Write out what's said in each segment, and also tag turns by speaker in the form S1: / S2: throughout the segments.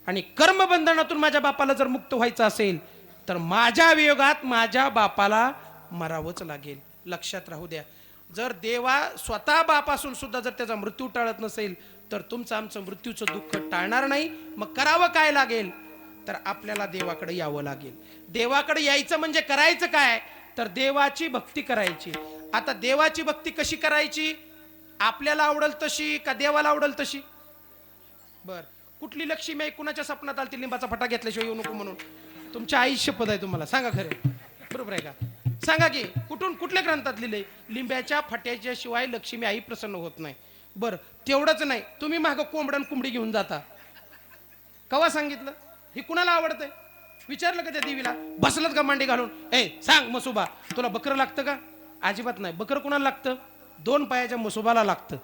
S1: आणि कर्मबंधनातून माझ्या बापाला जर मुक्त व्हायचं असेल तर माझ्या वियोगात माझ्या बापाला मरावंच लागेल. लक्षात राहू द्या. जर देवा स्वतः बापासून सुद्धा जर त्याचा मृत्यू टाळत नसेल तर तुमचं आमचं मृत्यूचं दुःख टाळणार नाही. मग करावं काय लागेल तर आपल्याला देवाकडे यावं लागेल. देवाकडे यायचं म्हणजे करायचं काय तर देवाची भक्ती करायची. आता देवाची भक्ती कशी करायची? आपल्याला आवडेल तशी का देवाला आवडेल तशी? बर, कुठली लक्ष्मी आहे कुणाच्या स्वप्नात आली लिंबाचा फटा घेतल्याशिवाय येऊ नको म्हणून? तुमच्या आई शपथ आहे तुम्हाला, सांगा खरं, बरोबर आहे का? सांगा की कुठून कुठल्या ग्रंथात लिहिलंय लिंब्याच्या फट्याच्या शिवाय लक्ष्मी आई प्रसन्न होत नाही? बरं, तेवढंच नाही, तुम्ही मागं कोंबडण कुंबडी घेऊन जाता, कवा सांगितलं? हे कुणाला आवडतंय? विचारलं का त्या देवीला? बसलत का मांडी घालून, ए सांग मसुबा तुला बकरं लागतं का? अजिबात नाही. बकरं कुणाला लागतं? 2 पायाच्या मसुबाला लागतं.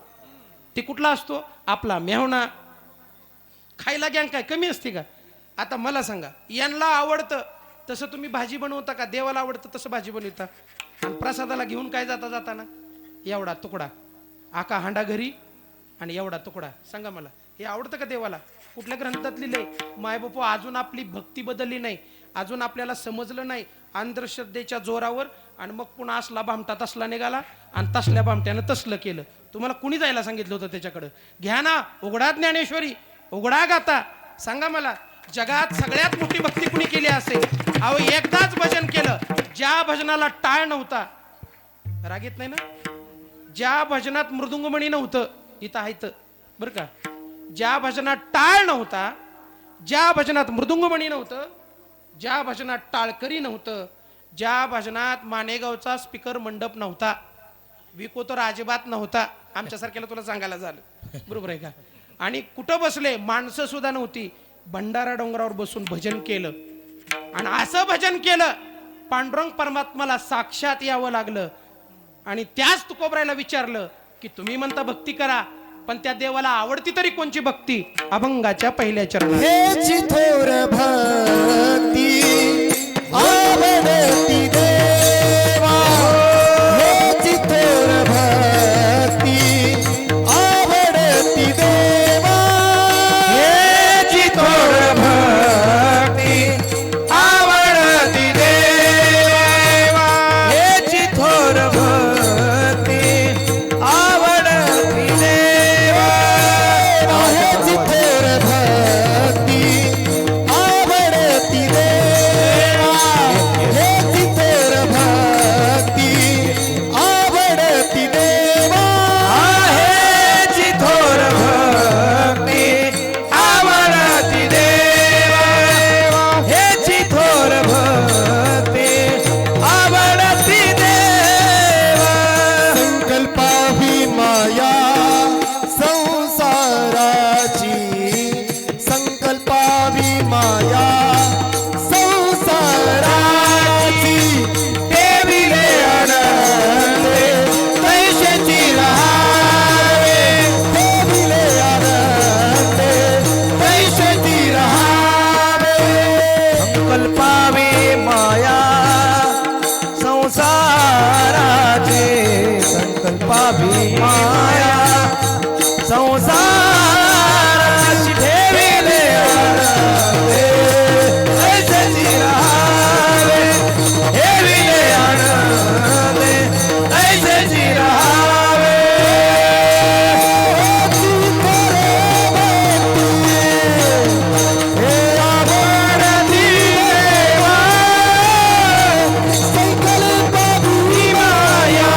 S1: ते कुठला असतो? आपला मेहणा. खायला गॅंग काय कमी असते का? आता मला सांगा, यांना आवडतं तसं तुम्ही भाजी बनवता का? देवाला आवडतं तसं भाजी बनवता? आणि प्रसादाला घेऊन काय जाता जाताना? एवढा तुकडा आका हांडा घरी आणि एवढा तुकडा. सांगा मला, हे आवडतं का देवाला? कुठल्या ग्रंथात लिहिलंय? मायबापू, अजून आपली भक्ती बदलली नाही, अजून आपल्याला समजलं नाही अंधश्रद्धेच्या जोरावर, आणि मग पुन्हा असला भामटा तसला निघाला आणि तसल्या भामट्यानं तसलं केलं. तुम्हाला कुणी जायला सांगितलं होतं त्याच्याकडं? घ्या ना, उघडा ज्ञानेश्वरी, उघडा गाता, सांगा मला जगात सगळ्यात मोठी भक्ती कुणी केली असेल? अहो, एकदाच भजन केलं, ज्या भजनाला टाळ नव्हता, रागीत नाही ना, ज्या भजनात मृदुंगमणी नव्हतं, इथं आहेत बरं का, ज्या भजनात टाळ नव्हता, ज्या भजनात मृदुंगमणी नव्हतं, ज्या भजनात टाळकरी नव्हतं, ज्या भजनात मानेगावचा स्पीकर मंडप नव्हता, विको तर अजिबात नव्हता, आमच्यासारख्याला तुला सांगायला झालं, बरोबर आहे का? आणि कुठं बसले, माणसं सुद्धा नव्हती, भंडारा डोंगरावर बसून भजन केलं. आणि असं भजन केलं पांडुरंग परमात्माला साक्षात यावं लागलं. आणि त्याच तुकोबरायला विचारलं की तुम्ही म्हणता भक्ती करा, पण त्या देवाला आवडती तरी कोणची भक्ती? अभंगाच्या पहिल्या चरणात
S2: हेची थोर भक्ती आवडती देवा, हेची थोर भक्ती आवडती देवा,
S1: हेची थोर भक्ती आवडती देवा,
S2: हेची थोर भक्ती आवडती देवा, हेची थोर भक्ती आवडती देवा, हेची थोर भक्ती आवडती देवा,
S1: हेची थोर भक्ती आवडती देवा,
S2: हेची थोर भक्ती आवडती देवा. संकल्पावी माया संसाराची, संकल्पावी माया संसाराची, देविले आनंदे तैसेची राहावे, देविले आनंदे तैसेची राहावे. संकल्पावी माया संसाराची, संकल्पावी माया संसाराची, ठेविले आनंदे तैसेची राहावे, ठेविले आनंदे तैसेची राहावे. हे आवडती देवा, संकल्पावी माया,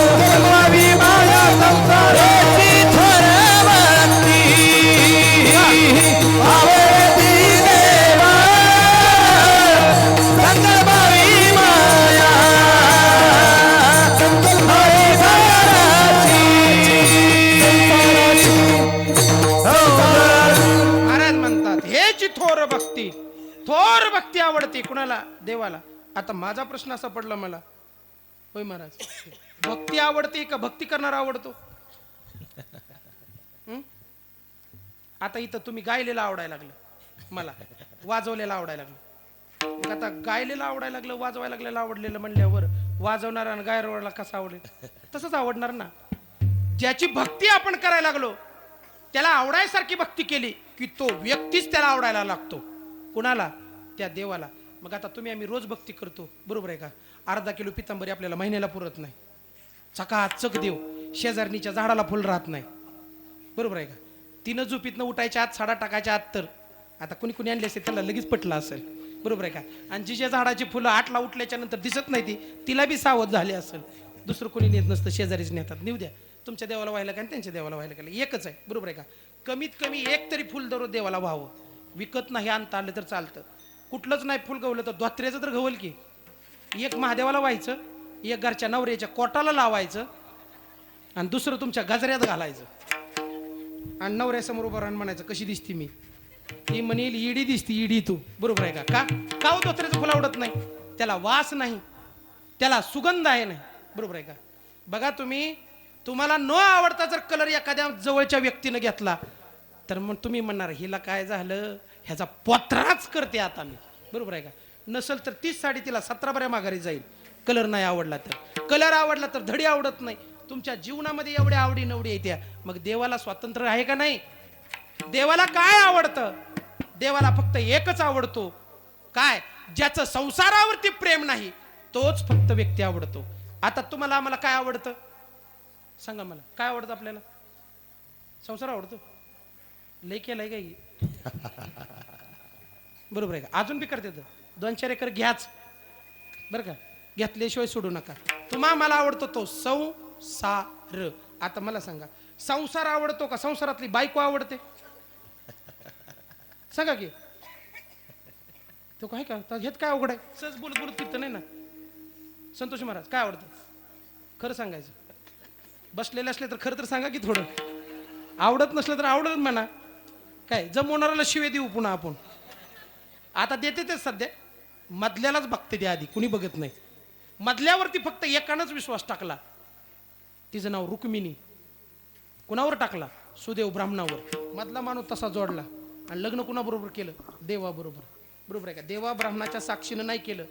S2: संकल्पावी माया संसाराची थोर भक्ती आवडती देवा, संकल्पावी माया संकल्पावी संसाराची,
S1: महाराज म्हणतात हेची थोर भक्ती. थोर भक्ती आवडते कुणाला? देवाला. आता माझा प्रश्न असा पडला मला, होय महाराज, भक्ती आवडते का भक्ती करणारा आवडतो? आता इथं तुम्ही गायलेलं आवडायला लागलं, मला वाजवलेलं आवडायला लागलं. मग आता गायलेलं आवडायला लागलं, वाजवायला लागलेलं आवडलेलं म्हणल्यावर वाजवणारा आणि गायरवाला कसं आवडेल? तसंच आवडणार ना. ज्याची भक्ती आपण करायला लागलो त्याला आवडायसारखी भक्ती केली की तो व्यक्तीच त्याला आवडायला लागतो. कुणाला? त्या देवाला. मग आता तुम्ही आम्ही रोज भक्ती करतो, बरोबर आहे का? अर्धा किलो पितांबरी आपल्याला महिन्याला पुरत नाही. चकाचक देव, शेजारणीच्या झाडाला फुल राहत नाही, बरोबर आहे का? तिनं झोपीतनं उठायच्या आत, साडा टाकायच्या आत, तर आता कुणी कुणी आणले असेल त्याला लगेच पटलं असेल, बरोबर आहे का? आणि जिच्या झाडाची फुलं 8ला उठल्याच्या नंतर दिसत नाही तिला बी सावध झाली असेल. दुसरं कोणी नेत नसतं, शेजारीच नेतात. नेऊ द्या, तुमच्या देवाला व्हायला का त्यांच्या देवाला व्हायला का एकच आहे, बरोबर आहे का? कमीत कमी एक तरी फुल दररोज देवाला व्हावं. विकत नाही आणता आलं तर चालतं. कुठलंच नाही फुल गवलं तर धोत्र्याचं तर गवल की. एक महादेवाला व्हायचं, एक घरच्या नवऱ्याच्या कोटाला लावायचं, आणि दुसरं तुमच्या गजऱ्यात घालायचं. आणि नवऱ्यासमोर उभं राहून म्हणायचं कशी दिसती मी? ती म्हणेल इडी दिसती, इडी तू, बरोबर आहे का? का हो धोत्र्याचं फुल आवडत नाही? त्याला वास नाही, त्याला सुगंध आहे नाही, बरोबर आहे का? बघा तुम्ही, तुम्हाला न आवडता जर कलर एखाद्या जवळच्या व्यक्तीनं घेतला तर मग तुम्ही म्हणणार हिला काय झालं, ह्याचा पोत्राच करते आता मी, बरोबर आहे का? नसल तर तीच साडी तिला 17 बऱ्या माघारी जाईल. कलर नाही आवडला तर. कलर आवडला तर धडी आवडत नाही. तुमच्या जीवनामध्ये एवढ्या आवडी नवडी येत्या, मग देवाला स्वातंत्र्य आहे का नाही? देवाला काय आवडतं? देवाला फक्त एकच आवडतो, काय? ज्याचं संसारावरती प्रेम नाही तोच फक्त व्यक्ती आवडतो. आता तुम्हाला आम्हाला काय आवडतं सांगा मला? काय आवडतं आपल्याला? संसार आवडतो. लय केलाय काही बरोबर आहे का? अजून बी करते तर 2-4 एकर घ्याच, बरं का? घेतल्याशिवाय सोडू नका. तुम्हा मला आवडतो तो संसार. आता मला सांगा, संसार आवडतो का संसारातली बायको आवडते? सांगा की. तो काय का घेत काय अवघड आहे? सहज बोलत बोलत फिरत नाही ना. संतोष महाराज काय आवडतं? खरं सांगायचं. बसलेले असले तर खरं तर सांगा की. थोडं आवडत नसलं तर आवडत म्हणा. काय जमवणाऱ्याला शिवे देऊ पुन्हा आपण? आता देते ते सध्या मधल्यालाच बघते ते, आधी कुणी बघत नाही. मधल्यावरती फक्त एकानंच विश्वास टाकला, तिचं नाव रुक्मिणी. कुणावर टाकला? सुदेव ब्राह्मणावर. मधला माणूस तसा जोडला आणि लग्न कुणाबरोबर केलं? देवाबरोबर, बरोबर आहे का? देवा ब्राह्मणाच्या साक्षीनं नाही केलं,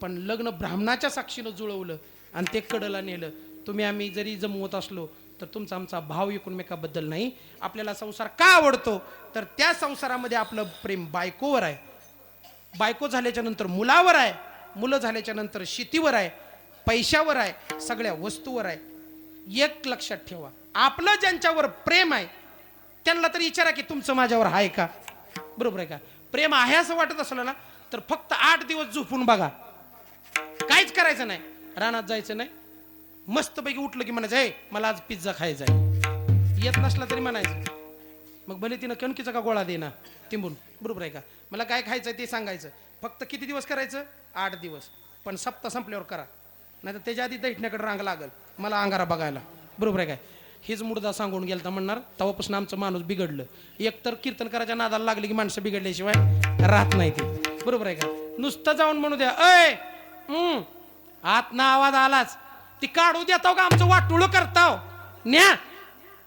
S1: पण लग्न ब्राह्मणाच्या साक्षीनं जुळवलं आणि ते कडला नेलं. तुम्ही आम्ही जरी जमवत असलो तर तुमचा आमचा भाव एकमेकाबद्दल नाही. आपल्याला संसार का आवडतो? तर त्या संसारामध्ये आपलं प्रेम बायकोवर आहे, बायको झाल्याच्या नंतर मुलावर आहे, मुलं झाल्याच्या नंतर शेतीवर आहे, पैशावर आहे, सगळ्या वस्तूवर आहे. एक लक्षात ठेवा, आपलं ज्यांच्यावर प्रेम आहे त्यांना तरी विचारा की तुमचं माझ्यावर आहे का, बरोबर आहे का? प्रेम आहे असं वाटत असलं ना तर फक्त 8 दिवस झोपून बघा, काहीच करायचं नाही, रानात जायचं नाही, मस्तपैकी उठलं की म्हणायचं हे मला आज पिझ्झा खायचा आहे. येत नसला तरी म्हणायचं, मग भले तिनं कणकीचा का गोळा दे ना तिंबून, बरोबर आहे का? मला काय खायचं ते सांगायचं. फक्त किती दिवस करायचं? 8 दिवस. पण सप्ताह संपल्यावर करा, नाही तर त्याच्या आधी दैठण्याकडे रांग लागल मला अंगारा बघायला, बरोबर आहे काय? हेच मुर्दा सांगून गेल तर म्हणणार तेव्हापासून आमचं माणूस बिघडलं. एकतर कीर्तन करायच्या नादाला लागले की माणसं बिघडल्याशिवाय राहत नाही ते, बरोबर आहे का? नुसतं जाऊन म्हणू द्या अय आत ना आवाज आलाच ती काढू देताव का आमचं वाटुळ करताव न्या,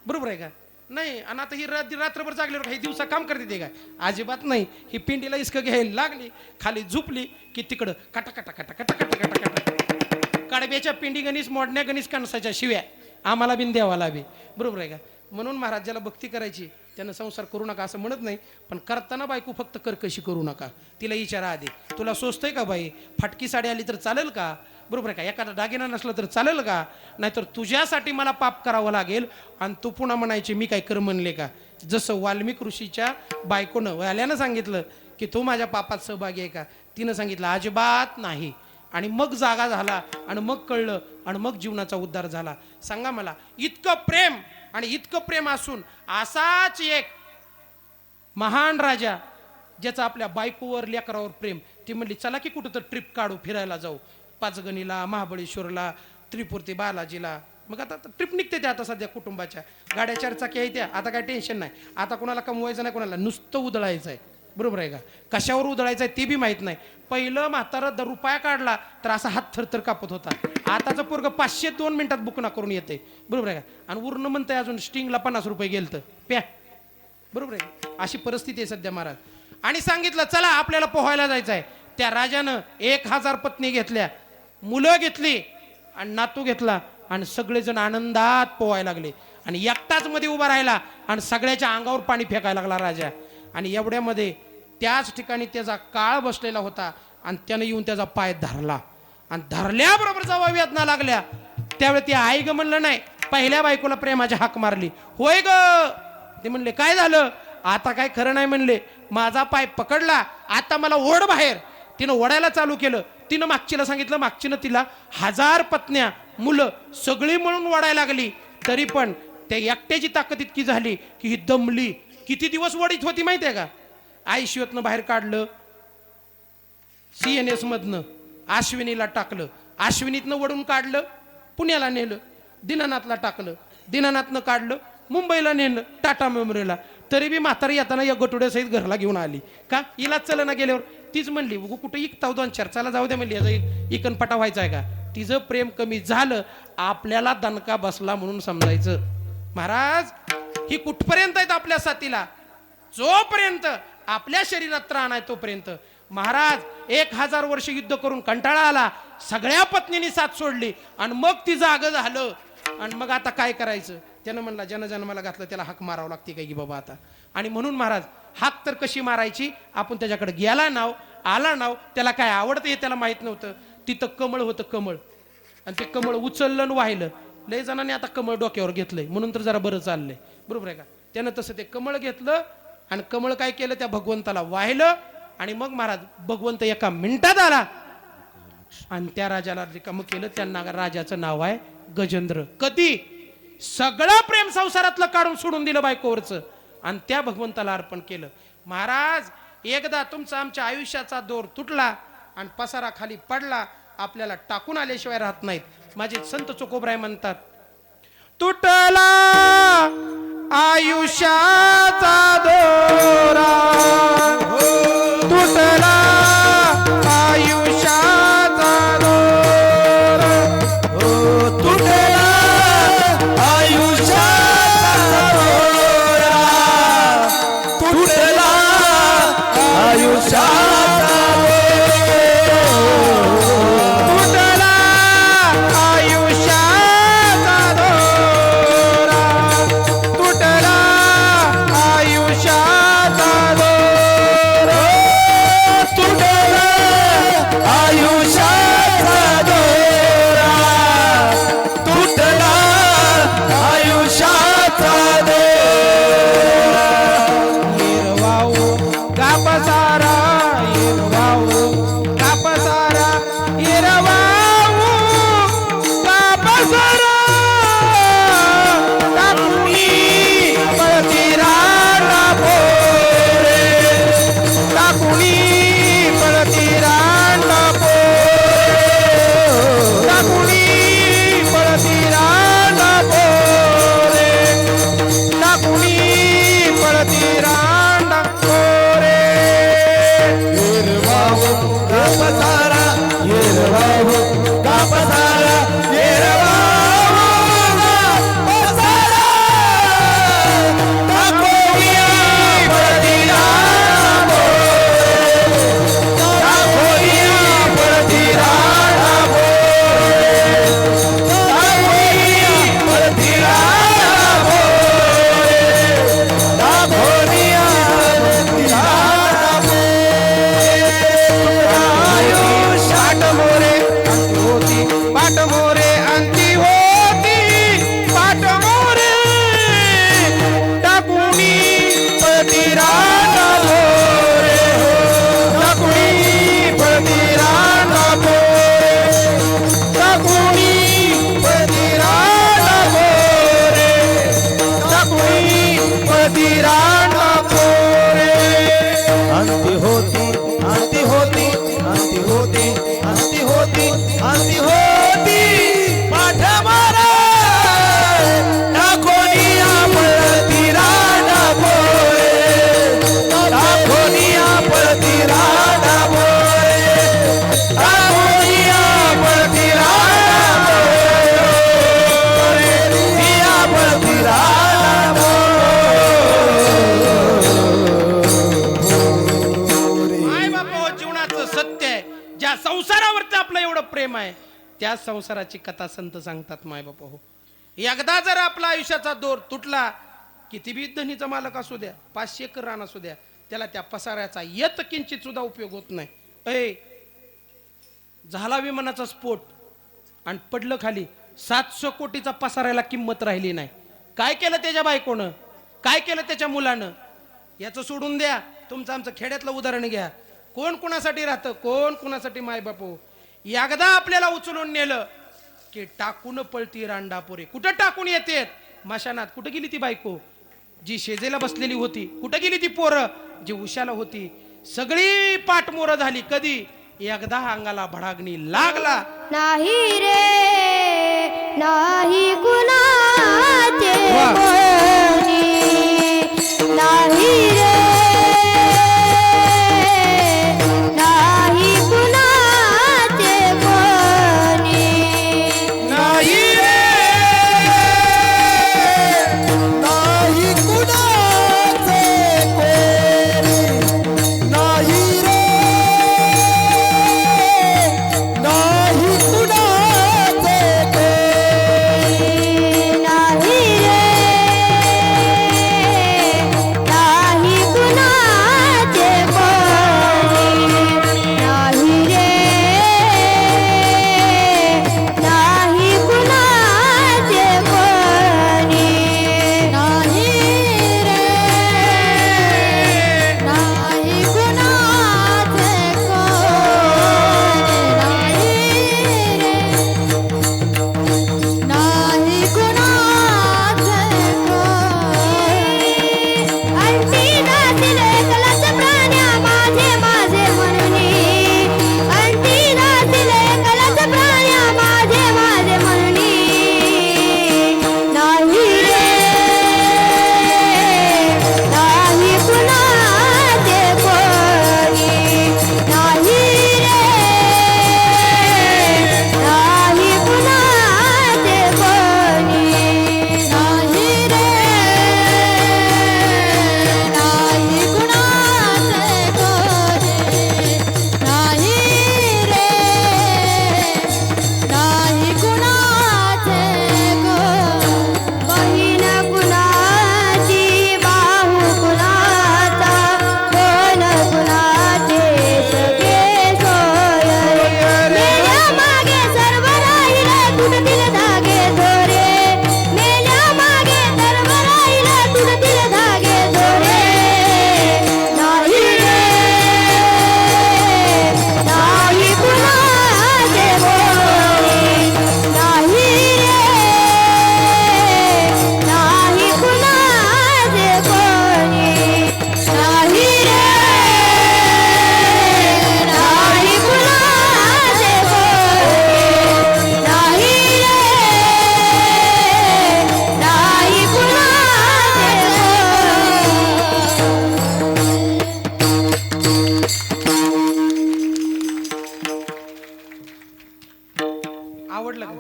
S1: बरोबर आहे का? नाही. आणि आता ही रात्रभर जागल्यावर काही दिवसा काम करते ते काय? अजिबात नाही. ही पिंडीला इसकं घ्यायला लागली, खाली झुपली की तिकडं काटा काटा काटा काटा काटा काटा काटा कडब्याच्या पिंडी गणीस मोडण्या गणीस कणसाच्या शिव्या आम्हाला बिन देवाला बी, बरोबर आहे का? म्हणून महाराज ज्याला भक्ती करायची त्यानं संसार करू नका असं म्हणत नाही, पण करताना बायको फक्त कर्कशी करू नका. तिला विचारा आधी तुला सोचतंय का बाई? फाटकी साडी आली तर चालेल का, बरोबर आहे का? एखादा दागिना नसला तर चालेल का? नाहीतर तुझ्यासाठी मला पाप करावं लागेल आणि तू पुन्हा म्हणायचे मी काय कर म्हणले का? जसं वाल्मिक ऋषीच्या बायकोनं वाल्यानं सांगितलं की तू माझ्या पापात सहभागी आहे का? तिनं सांगितलं अजिबात नाही. आणि मग जागा झाला आणि मग कळलं आणि मग जीवनाचा उद्धार झाला. सांगा मला, इतकं प्रेम आणि इतकं प्रेम असून असाच एक महान राजा ज्याचं आपल्या बायकोवर लेकरावर प्रेम, ती म्हणली चला की कुठं तर ट्रिप काढू, फिरायला जाऊ, पाचगणीला, महाबळेश्वरला, त्रिपुर्ती बालाजीला. मग आता ट्रिप निघते त्या आता सध्या कुटुंबाच्या गाड्या 4 चाकी आहे त्या, आता काय टेन्शन नाही. आता कोणाला कमवायचं नाही, कोणाला नुसतं उधळायचं आहे, बरोबर आहे का? कशावर उधळायचं आहे ते बी माहित नाही. पहिलं म्हातारं ₹1 काढला तर असा हात थरथर कापत होता. आताचं पोरग 500 2 मिनिटात बुकना करून येते, बरोबर आहे का? आणि उरण म्हणतंय अजून स्टिंगला ₹50 गेलतं प्या, बरोबर आहे? अशी परिस्थिती आहे सध्या महाराज. आणि सांगितलं चला आपल्याला पोहायला जायचं आहे. त्या राजानं 1000 पत्नी घेतल्या, मुलं घेतली आणि नातू घेतला आणि सगळेजण आनंदात पोहायला लागले. आणि एकटाच मध्ये उभा राहिला आणि सगळ्याच्या अंगावर पाणी फेकायला लागला राजा. आणि एवढ्यामध्ये त्याच ठिकाणी त्याचा काळ बसलेला होता आणि त्यानं येऊन त्याचा पाय धरला आणि धरल्याबरोबर जेव्हा वेदना लागल्या त्यावेळी ती आई ग म्हणलं नाही, पहिल्या बायकोला प्रेमाची हाक मारली. होय ग, ते म्हणले काय झालं, आता काय खरं नाही म्हणले, माझा पाय पकडला, आता मला ओढ बाहेर. तिनं ओढायला चालू केलं. तिनं मागचीला सांगितलं, मागचीनं तिला 1000 पत्न्या मुलं सगळी म्हणून ओढायला लागली. तरी पण त्या एकट्याची ताकद इतकी झाली की ही दमली. किती दिवस ओढीत होती माहितीये का? आयशिवतनं बाहेर काढलं, CNS मधनं अश्विनीला टाकलं, अश्विनीतनं वडून काढलं, पुण्याला नेलं, दीनानाथला टाकलं, दीनानाथनं काढलं, मुंबईला नेलं, टाटा मेमोरियलला. तरी बी म्हातारी येताना या गटुड्यासहित घरला घेऊन आली. का हिला चल ना गेल्यावर तीच म्हणली बघू कुठं इकताव 2-4 चला जाऊ द्या म्हणली, याचा इकन पटा व्हायचा आहे का. तिचं प्रेम कमी झालं, आपल्याला दणका बसला म्हणून समजायचं. महाराज ही कुठपर्यंत आहेत आपल्या साथीला, जोपर्यंत आपल्या शरीरात त्राण आहे तोपर्यंत. महाराज 1000 वर्ष युद्ध करून कंटाळा आला, सगळ्या पत्नीने साथ सोडली आणि मग ती जाग झालं. आणि मग आता काय करायचं, त्यानं म्हणला जनजन्माला घातलं त्याला हाक मारावं लागते काय की बाबा आता. आणि म्हणून महाराज हाक तर कशी मारायची, आपण त्याच्याकडे गेला नाव आला नाव, त्याला काय आवडतं हे त्याला माहित नव्हतं. तिथं कमळ होतं, कमळ, आणि ते कमळ उचललं आणि वाहिलं. लय जणांनी आता कमळ डोक्यावर घेतलंय म्हणून तर जरा बरं चाललंय, बरोबर आहे का. त्यानं तसं ते कमळ घेतलं आणि कमळ काय केलं, त्या भगवंताला वाहिलं. आणि मग महाराज भगवंत एका मिनिटात आला आणि त्या राजाला रिकामं केलं. त्यांना राजाचं नाव आहे गजेंद्र. कधी सगळं प्रेम संसारातलं काढून सोडून दिलं बायकोवरचं आणि त्या भगवंताला अर्पण केलं. महाराज एकदा तुमचा आमच्या आयुष्याचा दोर तुटला आणि पसारा खाली पडला, आपल्याला टाकून आल्याशिवाय राहत नाहीत. माझे संत चोकोबराय म्हणतात, तुटला आयुष्याचा दोरा, तुटला आयुष्याचा दोरा,
S2: तुटला आयुष्याचा दोरा, तुटला आयुष्याचा
S1: तुटला आयुष्याचा दोरा, तुटला आयुष्याचा दोरा,
S2: तुटला आयुष्याचा दोरा, तुटला आयुष्याचा दोरा.
S1: हिरवाऊ कापसारा, हिरवाऊ कापसारा, हिरवाऊ कापसारा, टाकुनी पळती राणा पोरे, टाकुनी पळती राणा पोरे, टाकुनी पळती राणा पोरे, टाकुनी पळती राणा पोरे.
S2: हिरवाहू कापसारा, हिरवाहू कापसारा, हिरवाहू कापसारा, टाकोया पळती राणा पोरे, टाकोया पळती राणा पोरे, टाकोया पळती राणा पोरे, टाकोया पळती राणा
S1: पाठ मोरे अंती होती, पाठ मोरे टाकुनी पळती राणा पोरे, टाकुनी पळती राणा पोरे, टाकुनी पळती राणा पोरे, टाकुनी पळती राणा पोरे.
S2: अंती होती, अंती होती, अंती होती, अंती होती, अंती होती, पाठ मारा टाकोनिया पळती राणा पोरे, टाकोनिया पळती राणा पोरे, टाकोनिया पळती राणा पोरे, तिया पळती राणा पोरे.
S1: माय बापा जीवनाचं सत्य आहे, ज्या संसारावरती आपलं एवढं प्रेम आहे त्या संसाराची कथा संत सांगतात. माय बापा हो, एकदा जर आपला आयुष्याचा दोर तुटला, किती बी धनीचा मालक असू द्या, 500 एकर रान असू द्या, त्याला त्या पसाऱ्याचा येत किंचित सुद्धा उपयोग होत नाही. झाला विमानाचा स्फोट आणि पडलं खाली, 700 कोटीचा पसारायला किंमत राहिली नाही. काय केलं त्याच्या बायकोनं, काय केलं त्याच्या मुलानं, याचं सोडून द्या. तुमचं आमचं खेड्यातलं उदाहरण घ्या. कोण कुणासाठी राहतं, कोण कुणासाठी मायबापू. एकदा आपल्याला उचलून नेलं की टाकून पळती रांडापुरे. कुठं टाकून येते मशानात. कुठं गेली ती बायको जी शेजेला बसलेली होती, कुठं गेली ती पोरं जी उशाला होती. सगळी पाठमोर झाली. कधी एकदा अंगाला भडागणी लागला.
S3: नाही रे नाही कुणाचे
S1: वा.
S3: कोणी, नाही रे नाही कुणाचे कोणी.
S2: नाही रे नाही कुणाचे कोणी, नाही रे नाही कुणाचे कोणी.
S3: नाही रे नाही कुणाचे कोणी, नाही रे नाही कुणाचे कोणी, नाही रे नाही कुणाचे कोणी, नाही कुणाचे कोणी. अंती नाचले कलाच प्राण्या माझे माझे म्हणूनी, अंती नाचले कलाच प्राण्या माझे माझे म्हणूनी. नाही रे नाही कुणाचे कोणी, नाही रे नाही कुणाचे कोणी, नाही रे नाही कुणाचे कोणी, नाही रे नाही कुणाचे कोणी. बहीण कुणाची बाहू कुणाचा, कोण कुणाचे सगळे सोय रे. मेल्या मागे सर्व राहिले तुटतील धागे दोरे, मेल्या मागे सर्व राहिले तुटतील धागे दोरे. नाही रे नाही कुणाचे कोणी, नाही रे नाही कुणाचे कोणी, नाही रे नाही कुणाचे कोणी, नाही रे नाही कुणाचे कोणी.
S1: आवडलं का?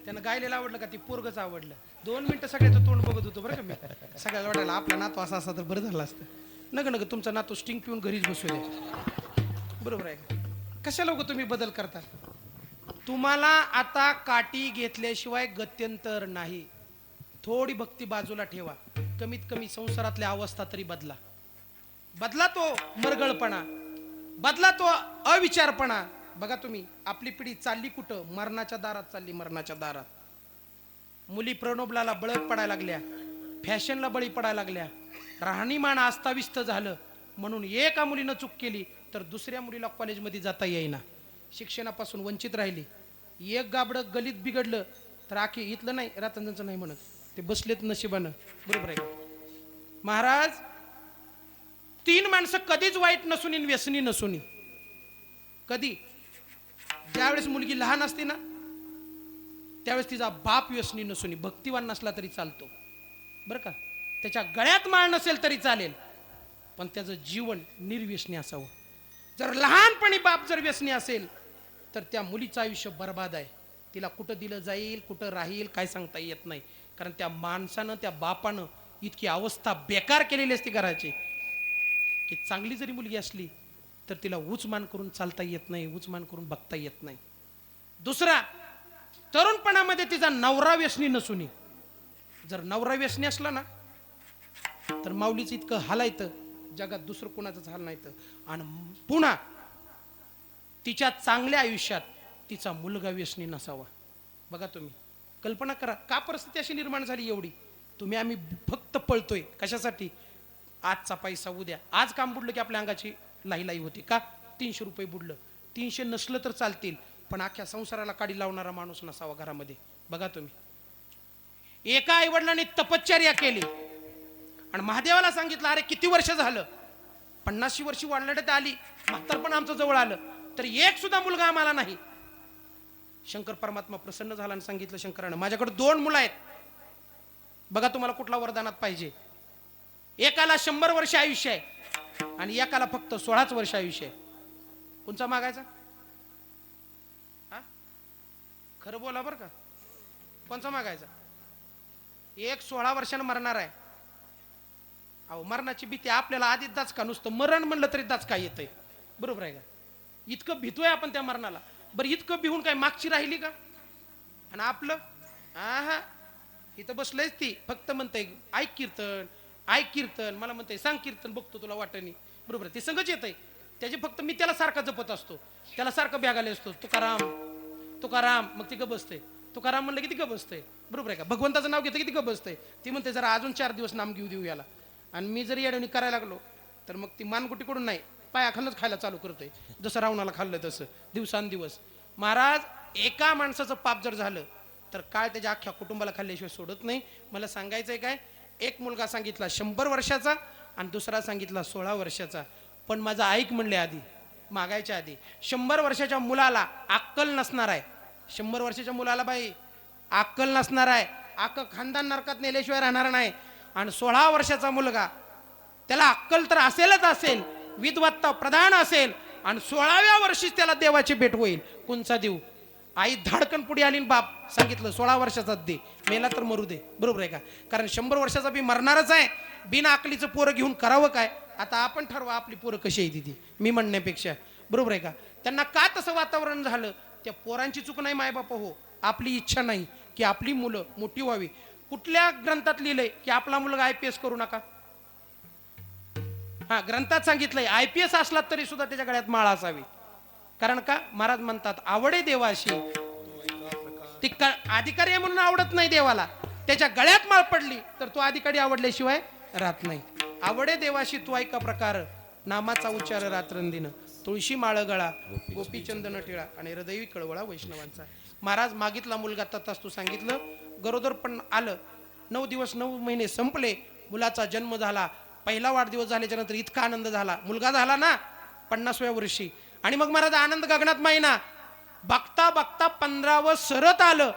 S1: त्यानं गायलेलं आवडलं का? ती पोरगच आवडलं. 2 मिनिटं सगळ्याचं तोंड बघत होतो बरं का मी. सगळ्या वाटायला आपला नातू असा असता तर बरं झालं असतं. नग तुमचा नातू स्टिंग पिऊन घरीच बसू द्या. बरोबर आहे का? कशाला उगाच तुम्ही बदल करता? तुम्हाला आता काठी घेतल्याशिवाय गत्यंतर नाही. थोडी भक्ती बाजूला ठेवा. कमीत कमी संसारातल्या अवस्था तरी बदला. बदला तो मरगळपणा, बदला तो अविचारपणा. बघा तुम्ही, आपली पिढी चालली कुठं? मरणाच्या दारात चालली, मरणाच्या दारात. मुली प्रलोभनाला बळी पडायला लागल्या, फॅशनला बळी पडायला लागल्या, राहणीमान अस्ताव्यस्त झालं. म्हणून एका मुलीनं चूक केली तर दुसऱ्या मुलीला कॉलेजमध्ये जाता येईना, शिक्षणापासून वंचित राहिली. एक गाबडं गलीत बिघडलं तर आखी इथलं नाही रातंजनचं नाही म्हणत, ते बसलेत नशिबानं. बरोबर आहे का? महाराज, 3 माणसं कधीच वाईट नसून व्यसनी नसून. कधी? ज्यावेळेस मुलगी लहान असते ना, त्यावेळेस तिचा बाप व्यसनी नसून, भक्तिवान नसला तरी चालतो बरं का. त्याच्या गळ्यात माळ नसेल तरी चालेल, पण त्याचं जीवन निर्व्यसनी असावं. जर लहानपणी बाप जर व्यसनी असेल तर त्या मुलीचं आयुष्य बर्बाद आहे. तिला कुठं दिलं जाईल, कुठं राहील, काय सांगता येत नाही. कारण त्या माणसानं, त्या बापानं इतकी अवस्था बेकार केलेली असते घराची की चांगली जरी मुलगी असली तर तिला उचमान करून चालता येत नाही, उचमान करून बघता येत नाही. दुसरा, तरुणपणामध्ये तिचा नवरा व्यसनी नसून जर नवरा व्यसनी असला ना तर माऊलीचं इतकं हालायतं जगात दुसरं कोणाचंच हाल नाही. आणि पुन्हा तिच्या चांगल्या आयुष्यात तिचा मुलगा व्यसनी नसावा. बघा तुम्ही कल्पना करा का परिस्थिती अशी निर्माण झाली एवढी. तुम्ही आम्ही फक्त पळतोय कशासाठी? आजचा पैसा उद्या. आज काम बुडलं की आपल्या अंगाची लाई होती का? 300 रुपये बुडलं, 300 नसलं तर चालतील पण अख्ख्या संसाराला काडी लावणारा माणूस नसावा घरामध्ये. बघा तुम्ही एका आईवडिलांनी तपश्चर्या केली आणि महादेवाला सांगितलं अरे किती वर्ष झालं? 50 वर्षी वाढल्यात आली, म्हातारपण आमचं जवळ आलं तर एक सुद्धा मुलगा आम्हाला नाही. शंकर परमात्मा प्रसन्न झाला आणि सांगितलं शंकरानं माझ्याकडे 2 मुलं आहेत. बघा तुम्हाला कुठला वरदानात पाहिजे. एकाला 100 वर्ष आयुष्य आहे आणि एकाला फक्त 16च वर्ष आयुष्य आहे. कोणचा मागायचा? हा खरं बोला बरं का. कोणचा मागायचा? एक 16 वर्षानं मरणार आहे. अहो मरणाची भीती आपल्याला आधीच दाचका, नुसतं मरण म्हणलं तरी दाचका येतंय. बरोबर आहे का? इतकं भीतोय आपण त्या मरणाला. बरं इतकं भिवून काय मागची राहिली का? आणि आपलं हा इथं बसलंयच ती फक्त म्हणतंय ऐक कीर्तन ऐक कीर्तन. मला म्हणतंय सांग कीर्तन बघतो तुला वाटणी. बरोबर ते संगच येतंय त्याची फक्त मी त्याला सारखा जपत असतो, त्याला सारखं बॅगाले असतो तुकाराम तुकाराम. मग ती ग बसते. तुकाराम म्हणलं की ती ग बसते. बरोबर आहे का? भगवंताचं नाव घेतं की ती ग बसते. ती म्हणते जरा अजून 4 दिवस नाम घेऊ देऊ याला. आणि मी जर येडवणी करायला लागलो तर मग ती मानगुटीकडून नाही पायाखालच खायला चालू करते जसं रावणाला खाल्लं तसं दिवसांदिवस. महाराज एका माणसाचं पाप जर झालं तर काळ त्याच्या अख्ख्या कुटुंबाला खाल्ल्याशिवाय सोडत नाही. मला सांगायचंय काय, एक मुलगा सांगितला 100 वर्षाचा आणि दुसरा सांगितला 16 वर्षाचा. पण माझा ऐक म्हणले आधी मागायच्या आधी 100 वर्षाच्या मुलाला अक्कल नसणार आहे. 100 वर्षाच्या मुलाला बाई अक्कल नसणार आहे. अख्खं खानदान नरकात नेल्याशिवाय राहणार नाही. आणि 16 वर्षाचा मुलगा त्याला अक्कल तर असेलच असेल, विद्वत्ता प्रधान असेल आणि 16व्या वर्षीच त्याला देवाची भेट होईल. कोणचा देऊ? आई धाडकन पुढे आली बाप सांगितलं 16 वर्षाचा दे, मेला तर मरू दे. बरोबर आहे का? कारण 100 वर्षाचा बी मरणारच आहे. बिना अकलीचं पोरं घेऊन करावं काय? आता आपण ठरवा आपली पोरं कशी आहे ती मी म्हणण्यापेक्षा. बरोबर आहे का? त्यांना का तसं वातावरण झालं? त्या पोरांची चूक नाही मायबाप हो, आपली इच्छा नाही की आपली मुलं मोठी व्हावी. कुठल्या ग्रंथात लिहिलंय की आपला मुलगा IPS करू नका? हा ग्रंथात सांगितलंय IPS असला तरी सुद्धा त्याच्या गळ्यात माळ असावी. कारण का? महाराज म्हणतात आवडे देवाशी. ती अधिकारी आहे म्हणून आवडत नाही देवाला. त्याच्या गळ्यात माळ पडली तर तो अधिकारी आवडल्याशिवाय राहत नाही. आवडे देवाशी तू ऐका प्रकार नामाचा उच्चार रात्रंदिन. तुळशी माळ गळा गोपीचंदन टिळा आणि हृदयी कळवळा वैष्णवांचा. महाराज मागितला मुलगा तथास्तु सांगितलं. गरोदर पण आलं. 9 दिवस 9 महिने संपले. मुलाचा जन्म झाला. पहिला वाढदिवस झाल्याच्या नंतर इतका आनंद झाला. मुलगा झाला ना 50व्या वर्षी. आणि मग महाराज आनंद गगनात मायना. बघता बघता 15वं सरत आलं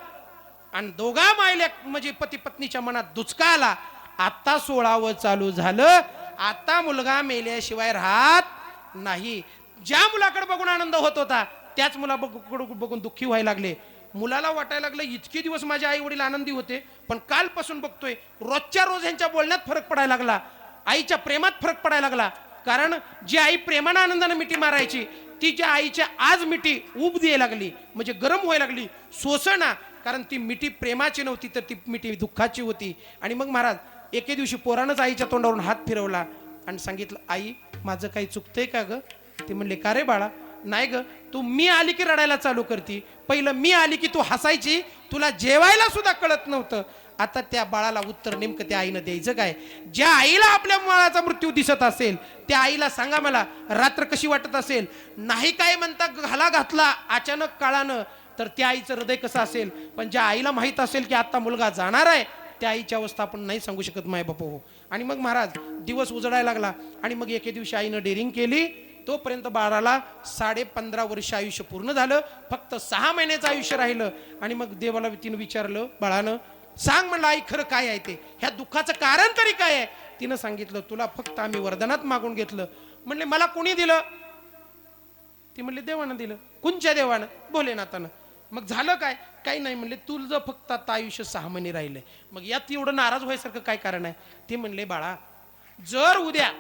S1: आणि दोघा मायल्या म्हणजे पती पत्नीच्या मनात दुचका आला. आता 16वं चालू झालं. आता मुलगा मेल्याशिवाय राहत नाही. ज्या मुलाकडे बघून आनंद होत होता त्याच मुलाकडे बघून दुःखी व्हायला लागले. मुलाला वाटायला लागलं इतके दिवस माझे आई वडील आनंदी होते पण कालपासून बघतोय रोजच्या रोज यांच्या बोलण्यात फरक पडायला लागला, आईच्या प्रेमात फरक पडायला लागला. कारण जी आई प्रेमानं आनंदानं मिठी मारायची ती ज्या आईच्या आज मिठी ऊब द्यायला लागली म्हणजे गरम व्हायला लागली सोसना. कारण ती मिठी प्रेमाची नव्हती तर ती मिठी दुःखाची होती. आणि मग महाराज एके दिवशी पोरानंच आईच्या तोंडावरून हात फिरवला आणि सांगितलं आई माझं काही चुकतंय का ग? ती म्हणले का रे बाळा? नाही ग, तू मी आली की रडायला चालू करती. पहिलं मी आली की तू हसायची, तुला जेवायला सुद्धा कळत नव्हतं. आता त्या बाळाला उत्तर नेमकं त्या आईनं द्यायचं काय? ज्या आईला आपल्या मुलाचा मृत्यू दिसत असेल त्या आईला सांगा मला रात्र कशी वाटत असेल. नाही काय म्हणता घाला घातला अचानक काळानं तर त्या आईचं हृदय कसं असेल. पण ज्या आईला माहित असेल की आता मुलगा जाणार आहे त्या आईची अवस्था आपण नाही सांगू शकत माय बाप हो. आणि मग महाराज दिवस उजडायला लागला आणि मग एके दिवशी आईनं डेअरिंग केली. तोपर्यंत बाळाला 15.5 वर्ष आयुष्य पूर्ण झालं. फक्त 6 महिन्याचं आयुष्य राहिलं. आणि मग देवाला तिनं विचारलं बाळानं सांग म्हणलं आई खरं काय आहे ते, ह्या दुःखाचं कारण तरी काय आहे? तिनं सांगितलं तुला फक्त आम्ही वरदानात मागून घेतलं. म्हणले मला कोणी दिलं? ती म्हणले देवानं दिलं. कोणच्या देवानं? भोलेनाथानं. मग झालं काय? काही नाही म्हणले तुझं फक्त आता आयुष्य 6 महिने राहिलंय. मग यात एवढं नाराज व्हायसारखं काय कारण आहे? ते म्हणले बाळा जर उद्या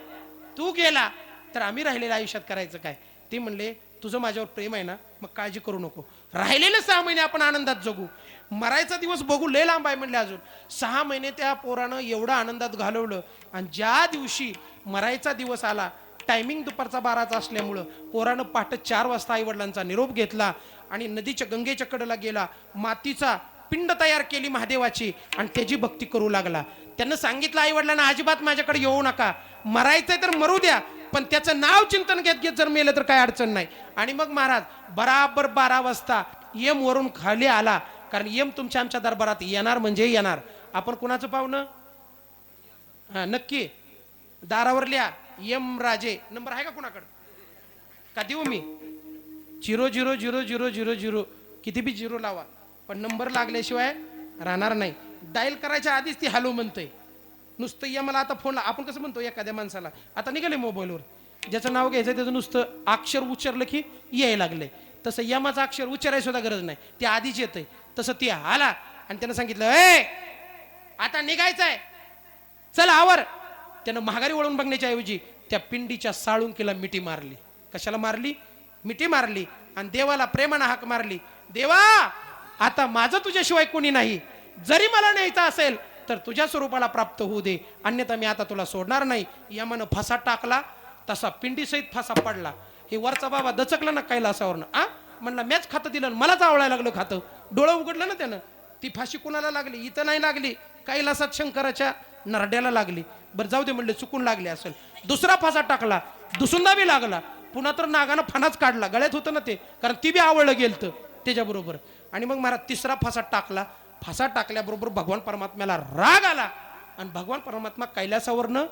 S1: तू गेला तर आम्ही राहिलेल्या आयुष्यात करायचं काय? ते म्हणले तुझं माझ्यावर प्रेम आहे ना मग काळजी करू नको. राहिलेले 6 महिने आपण आनंदात जगू. मरायचा दिवस बघू, लय लांब आहे म्हणले अजून. 6 महिने त्या पोरानं एवढं आनंदात घालवलं आणि ज्या दिवशी मरायचा दिवस आला, टायमिंग दुपारचा 12चा असल्यामुळं पोरानं पहाटे 4 वाजता आईवडिलांचा निरोप घेतला आणि नदीच्या गंगेच्या कडेला गेला. मातीचा पिंड तयार केली महादेवाची आणि त्याची भक्ती करू लागला. त्यानं सांगितलं आईवडिलांना, अजिबात माझ्याकडे येऊ नका, मरायचंय तर मरू द्या, पण त्याचं नाव चिंतन घेत घेत जर मेलं तर काय अडचण नाही. आणि मग महाराज बराबर 12 वाजता यम वरून खाली आला. कारण यम तुमच्या आमच्या दरबारात येणार म्हणजे येणार. आपण कुणाचं पाहुणं? हा नक्की दारावर लिहा, यम राजे. नंबर आहे का कुणाकडे? का देऊ मी? 0000000 किती बी 0 लावा, पण नंबर लागल्याशिवाय राहणार नाही. डायल करायच्या आधीच ती हॅलो म्हणतंय. नुसतं या मला आता फोन, आपण कसं म्हणतो एखाद्या माणसाला, आता निघाले मोबाईलवर, ज्याचं नाव घ्यायचं त्याचं नुसतं अक्षर उच्चारलं की यायला लागलंय. तसं यमाचं अक्षर उच्चारायला सुद्धा गरज नाही, ते आधीच येतंय. तसं ती आला आणि त्यानं सांगितलं, ए आता निघायचंय, चल आवर. त्यानं महागारी वळून बघण्याच्या ऐवजी त्या पिंडीच्या साळुंकीला मिठी मारली. कशाला मारली? मिठी मारली आणि देवाला प्रेमानं हाक मारली, देवा आता माझं तुझ्याशिवाय कोणी नाही, जरी मला न्यायचं असेल तर तुझ्या स्वरूपाला प्राप्त होऊ दे, अन्यथा मी आता तुला सोडणार नाही. यमानं फासा टाकला, तसा पिंडीसहित फासा पडला. हे वरचा बाबा दचकला ना कैलासावरनं. म्हणला मॅच खातं दिलं, मलाच आवळायला लागलं खातं. डोळं उघडलं ना त्यानं. ती फाशी कुणाला लागली? इथं नाही लागली, कैलासात शंकराच्या नरड्याला लागली. बरं जाऊ दे म्हणले, चुकून लागली असेल. दुसरा फासा टाकला, दुसुंदा बी लागला. पुन्हा तर नागानं फणाच काढला, गळ्यात होतं ना ते, कारण ती बी आवळलं गेलं त्याच्याबरोबर. आणि मग महाराज तिसरा फासा टाकला. फासा टाकल्याबरोबर भगवान परमात्म्याला राग आला आणि भगवान परमात्मा कैलासावरनं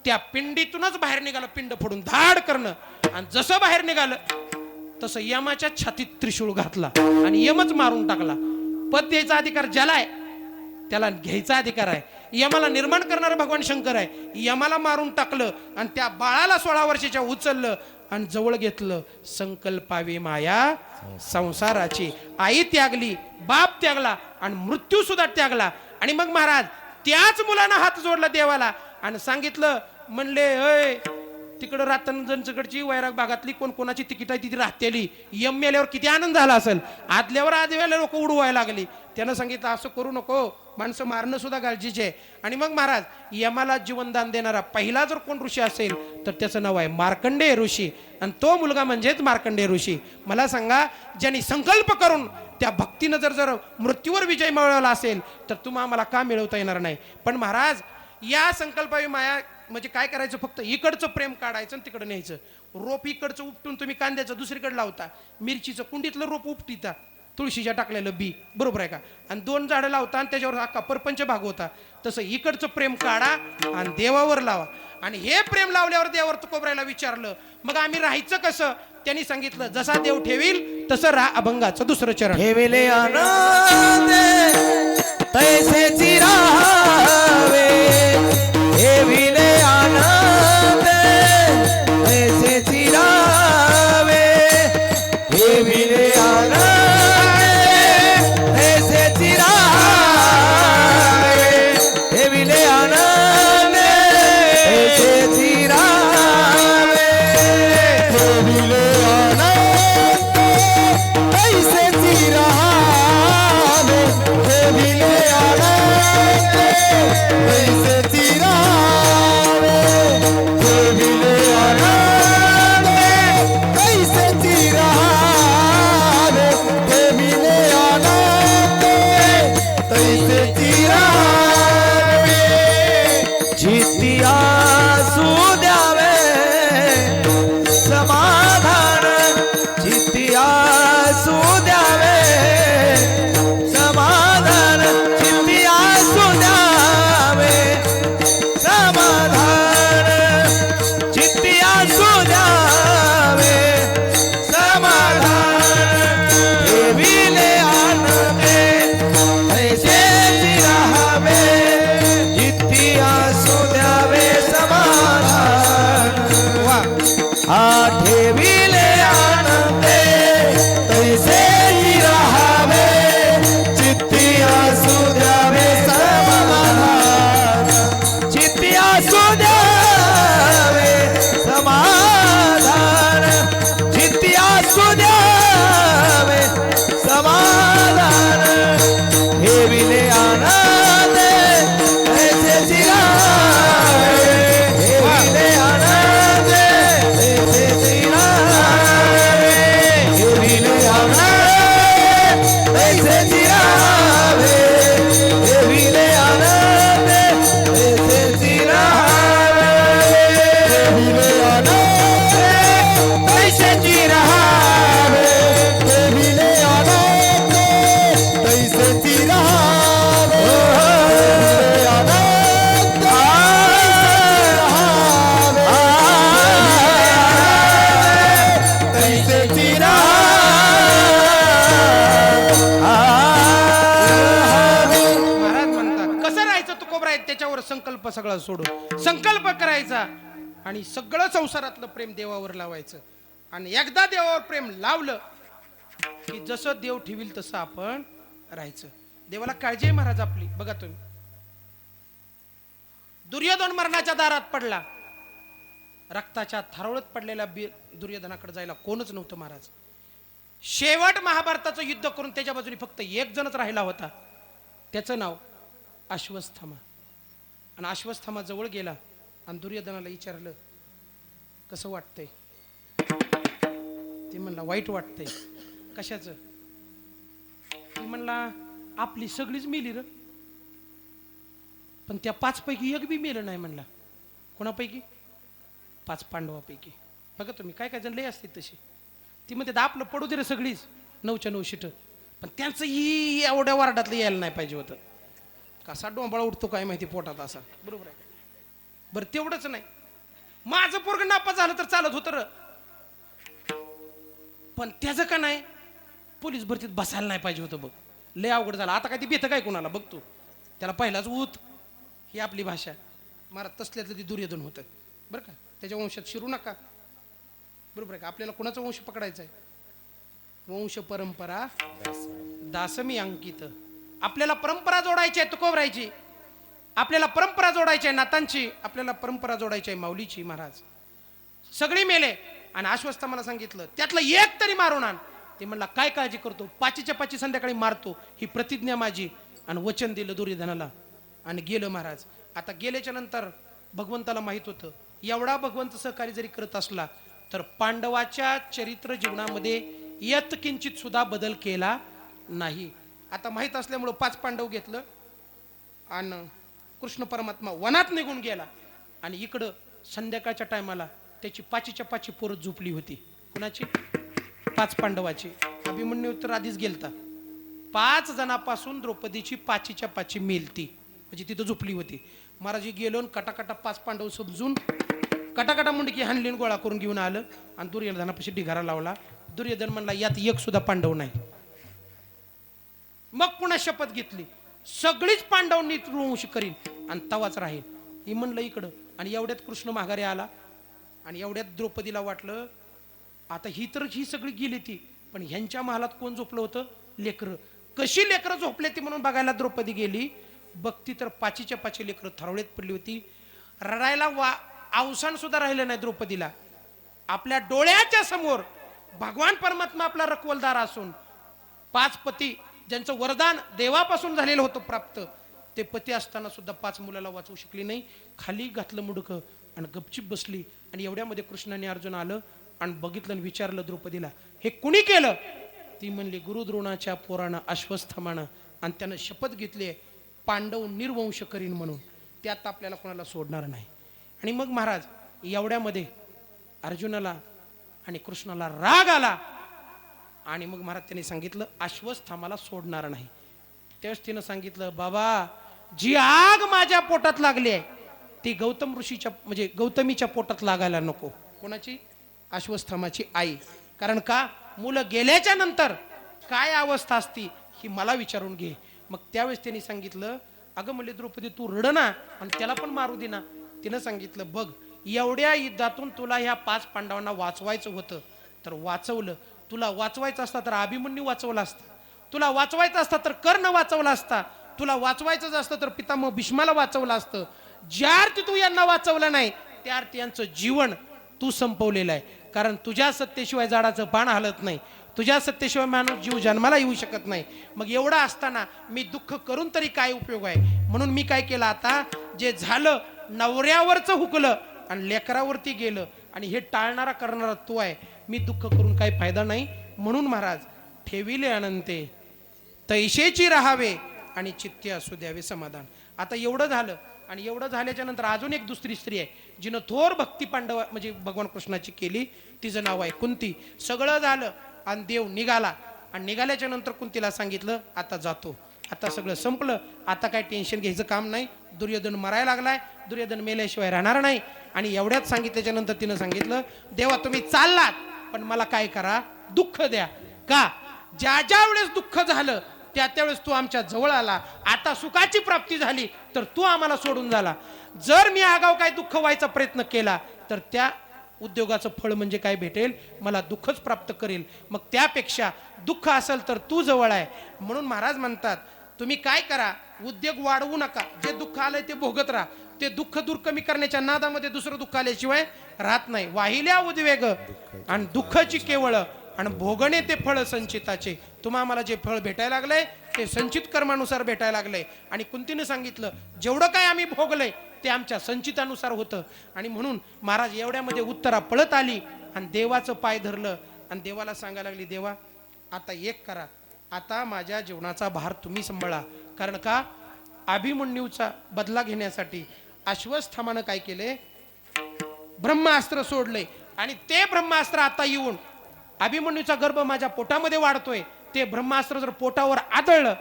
S1: त्या पिंडीतूनच बाहेर निघाला, पिंड फोडून धाड करणं. आणि जसं बाहेर निघालं तसं यमाच्या छातीत त्रिशूळ घातला आणि यमच मारून टाकला. पद द्यायचा अधिकार ज्याला आहे त्याला घ्यायचा अधिकार आहे. यमाला निर्माण करणारा भगवान शंकर आहे. यमाला मारून टाकलं आणि त्या बाळाला 16 वर्षाच्या उचललं आणि जवळ घेतलं. संकल्पावी माया संसाराची. आई त्यागली, बाप त्यागला आणि मृत्यू सुद्धा त्यागला. आणि मग महाराज त्याच मुलानं हात जोडला देवाला आणि सांगितलं, म्हणले अय तिकडं रातनजनकडची वैराग भागातली कोण कोणाची तिकीट आहे तिथे राहतेली, यम मेल्यावर किती आनंद झाला असेल. आदल्यावर आदव्याला लोक उडवायला लागली. त्यानं सांगितलं असं करू नको, माणसं मारणं सुद्धा गरजेचे आहे. आणि मग महाराज यमाला जीवनदान देणारा पहिला जर कोण ऋषी असेल तर त्याचं नाव आहे मार्कंडेय ऋषी. आणि तो मुलगा म्हणजेच मार्कंडेय ऋषी. मला सांगा, ज्यांनी संकल्प करून त्या भक्तीनं जर मृत्यूवर विजय मिळवला असेल तर तुम्हाला आम्हाला का मिळवता येणार नाही? पण महाराज या संकल्पावी माया म्हणजे काय करायचं? फक्त इकडचं प्रेम काढायचं आणि तिकडं न्यायचं. रोप इकडचं उपटून तुम्ही कांद्याचं दुसरीकडे लावता, मिरचीचं कुंडीतलं रोप उपटीता, तुळशीच्या टाकलेलं बी, बरोबर आहे का? आणि 2 झाडं लावता आणि त्याच्यावर अख्खा परपंच भाग होता. तसं इकडचं प्रेम काढा आणि देवावर लावा. आणि हे प्रेम लावल्यावर देवावर तुकोबरायला विचारलं, मग आम्ही राहायचं कसं? त्यांनी सांगितलं, जसा देव ठेवील तसं राहा. अभंगाचं 2रं चरण.
S2: ठेविले आनंद तैसेची राहावे, ठेविले आनंद तैसेची राहावे, ठेविले आनंद तैसेची राहावे, ठेविले आनंद तैसेची राहावे, ठेविले आनंद तैसेची राहावे, ठेविले आनंद
S1: बापा सगळा सोडून संकल्प करायचा आणि सगळं संसारातलं प्रेम देवावर लावायचं. आणि एकदा देवावर प्रेम लावलं की जसं देव ठेवील तसं आपण राहायचं. देवाला काळजी आहे महाराज आपली. बघा तुम्ही, दुर्योधन मरणाच्या दारात पडला. रक्ताच्या थारोळत पडलेल्या दुर्योधनाकडे जायला कोणच नव्हतं महाराज. शेवट महाभारताचं युद्ध करून त्याच्या बाजूने फक्त एक जणच राहिला होता. त्याचं नाव अश्वत्थामा. आणि अश्वत्थामा जवळ गेला आणि दुर्योधनाला विचारलं, कसं वाटतंय? ते म्हणला, वाईट वाटतंय. कशाचं? ते म्हणला, आपली सगळीच मेली र, पण त्या 5 पैकी एक बी मेलं नाही. म्हणला, कोणापैकी? 5 पांडवापैकी. बघा तुम्ही, काय काय जण लय असते तशी. ती म्हणते आपलं पडू दे रे सगळीच 9च्या 9 शीट, पण त्यांचं ही एवढ्या वार्डातलं यायला नाही पाहिजे होतं. कसा डोंबाळा उठतो काय माहिती पोटात असा. बरोबर आहे. बरं तेवढंच नाही, माझं पोरग नापास झालं तर चालत होतं र, पण त्याचं का नाही पोलीस भरतीत बसायला नाही पाहिजे होतं. बघ लय अवघड झालं. आता काय ती बेतं काय कोणाला बघतो, त्याला पहिलाच ऊत. ही आपली भाषा. महाराज तसल्यातलं ती दुर्योधन होतं बरं का. त्याच्या वंशात शिरू नका. बरोबर आहे का. आपल्याला कोणाचा वंश पकडायचा आहे? वंश परंपरा दासमी अंकित. आपल्याला परंपरा जोडायची आहे तुकोबरायची, आपल्याला परंपरा जोडायची आहे नातांची, आपल्याला परंपरा जोडायची आहे माऊलीची. महाराज सगळी मेले आणि अश्वत्थामाला सांगितलं त्यातलं एक तरी मारून आण. ते म्हणला, काय काळजी करतो, 5च्या 5 संध्याकाळी मारतो, ही प्रतिज्ञा माझी. आणि वचन दिलं दुर्योधनाला आणि गेलं महाराज. आता गेल्याच्या नंतर भगवंताला माहित होतं, एवढा भगवंत सहकारी जरी करत असला तर पांडवाच्या चरित्र जीवनामध्ये यत्किंचित सुद्धा बदल केला नाही. आता माहित असल्यामुळं 5 पांडव घेतलं आणि कृष्ण परमात्मा वनात निघून गेला. आणि इकडं संध्याकाळच्या टायमाला त्याची 5च्या 5 पोरं झोपली होती. कुणाची? 5 पांडवाची. अभिमन्यू तर आधीच गेलता. 5 जणांपासून द्रौपदीची 5च्या 5 मेलती, म्हणजे तिथं झोपली होती. महाराज गेलो कटाकटा 5 पांडव समजून कटाकटा मुंडकी हाणली, गोळा करून घेऊन आलं आणि दुर्योधनापाशी ढिगारा लावला. दुर्योधन म्हणला, यात एक सुद्धा पांडव नाही. मग पुन्हा शपथ घेतली, सगळीच पांडव नीतवंश करीन आणि तवाच राहील. ही म्हणलं इकडं. आणि एवढ्यात कृष्ण माघारी आला आणि एवढ्यात द्रौपदीला वाटलं आता ही सगळी गेली ती, पण ह्यांच्या महालात कोण झोपलं होतं? लेकरं. कशी लेकरं झोपले ती म्हणून बघायला द्रौपदी गेली. बघती तर 5च्या 5 लेकरं थरवळीत पडली होती. रडायला अवसान सुद्धा राहिलं नाही द्रौपदीला. आपल्या डोळ्याच्या समोर भगवान परमात्मा आपला रखवलदार असून 5 पती ज्यांचं वरदान देवापासून झालेलं होतं प्राप्त, ते पती असताना सुद्धा 5 मुलाला वाचवू शकली नाही. खाली घातलं मुडकं आणि गपचिप बसली. आणि एवढ्यामध्ये कृष्णाने अर्जुन आलं आणि बघितलं आणि विचारलं द्रौपदीला, हे कुणी केलं? ती म्हणली, गुरुद्रोणाच्या पोरानं अश्वत्थामानं. आणि त्यानं शपथ घेतली पांडव निर्वंश करीन म्हणून. त्यात आपल्याला कोणाला सोडणार नाही. आणि मग महाराज एवढ्यामध्ये अर्जुनाला आणि कृष्णाला राग आला आणि मग महाराज त्यांनी सांगितलं अश्वत्थामाला सोडणार नाही. त्यावेळेस तिनं सांगितलं, बाबा जी आग माझ्या पोटात लागली आहे ती गौतम ऋषीच्या म्हणजे गौतमीच्या पोटात लागायला नको. कोणाची? अश्वत्थामाची आई. कारण का, मुलं गेल्याच्या नंतर काय अवस्था असती ही मला विचारून घे. मग त्यावेळेस त्यांनी सांगितलं, अगं म्हणले द्रौपदी तू रड ना आणि त्याला पण मारू दे ना. तिनं सांगितलं, बघ एवढ्या युद्धातून तुला ह्या 5 पांडवांना वाचवायचं होतं तर वाचवलं. तुला वाचवायचं असता तर अभिमन्यू वाचवला असता, तुला वाचवायचं असता तर कर्ण वाचवला असता, तुला वाचवायचं असतं तर पितामह भीष्माला वाचवलं असतं. ज्या अर्थी तू यांना वाचवलं नाही त्या अर्थी यांचं जीवन तू संपवलेलं आहे. कारण तुझ्या सत्तेशिवाय झाडाचं पान हलत नाही, तुझ्या सत्तेशिवाय माणूस जीव जन्माला येऊ शकत नाही. मग एवढं असताना मी दुःख करून तरी काय उपयोग आहे? म्हणून मी काय केलं, आता जे झालं नवऱ्यावरचं हुकलं आणि लेकरावरती गेलं आणि हे टाळणारा करणारा तो आहे. मी दुःख करून काही फायदा नाही. म्हणून महाराज ठेविले अनंते तैशेची राहावे आणि चित्ते असू द्यावे समाधान. आता एवढं झालं आणि एवढं झाल्याच्या नंतर अजून एक दुसरी स्त्री आहे जिनं थोर भक्ती पांडव म्हणजे भगवान कृष्णाची केली. तिचं नाव आहे कुंती. सगळं झालं आणि देव निघाला आणि निघाल्याच्या नंतर कुंतीला सांगितलं, आता जातो, आता सगळं संपलं, आता काय टेन्शन घ्यायचं काम नाही. दुर्योधन मरायला लागलाय, दुर्योधन मेल्याशिवाय राहणार नाही. आणि एवढ्यात सांगितल्याच्या नंतर तिनं सांगितलं, देवा तुम्ही चाललात पण मला काय करा, दुःख द्या. का? ज्या ज्या वेळेस दुःख झालं त्या त्यावेळेस तू आमच्या जवळ आला. आता सुखाची प्राप्ती झाली तर तू आम्हाला सोडून झाला. जर मी आगाव काय दुःख व्हायचा प्रयत्न केला तर त्या उद्योगाचं फळ म्हणजे काय भेटेल, मला दुःखच प्राप्त करेल. मग त्यापेक्षा दुःख असेल तर तू जवळ आहे. म्हणून महाराज म्हणतात तुम्ही काय करा, उद्योग वाढवू नका, जे दुःख आलंय ते भोगत राहा. ते दुःख दूर कमी करण्याच्या नादामध्ये दुसरं दुःख आल्याशिवाय राहत नाही. वाहिल्या उद्वेग आणि दुःखाची केवळ आणि भोगणे ते फळ संचिताचे. तुम्हा आम्हाला जे फळ भेटायला लागलंय ते संचित कर्मानुसार भेटायला लागलंय. आणि कुंतीनं सांगितलं जेवढं काय आम्ही भोगलंय ते आमच्या संचितानुसार होतं. आणि म्हणून महाराज एवढ्यामध्ये उत्तरा पळत आली आणि देवाचं पाय धरलं आणि देवाला सांगायला लागली, देवा आता एक करा, आता माझ्या जीवनाचा भार तुम्ही सांभाळा. कारण का अभिमन्यूचा बदला घेण्यासाठी अश्वत्थामानं काय केले, ब्रह्मास्त्र सोडले. आणि ते ब्रह्मास्त्र आता येऊन अभिमन्यूचा गर्भ माझ्या पोटामध्ये वाढतोय. ते ब्रह्मास्त्र जर पोटावर आदळलं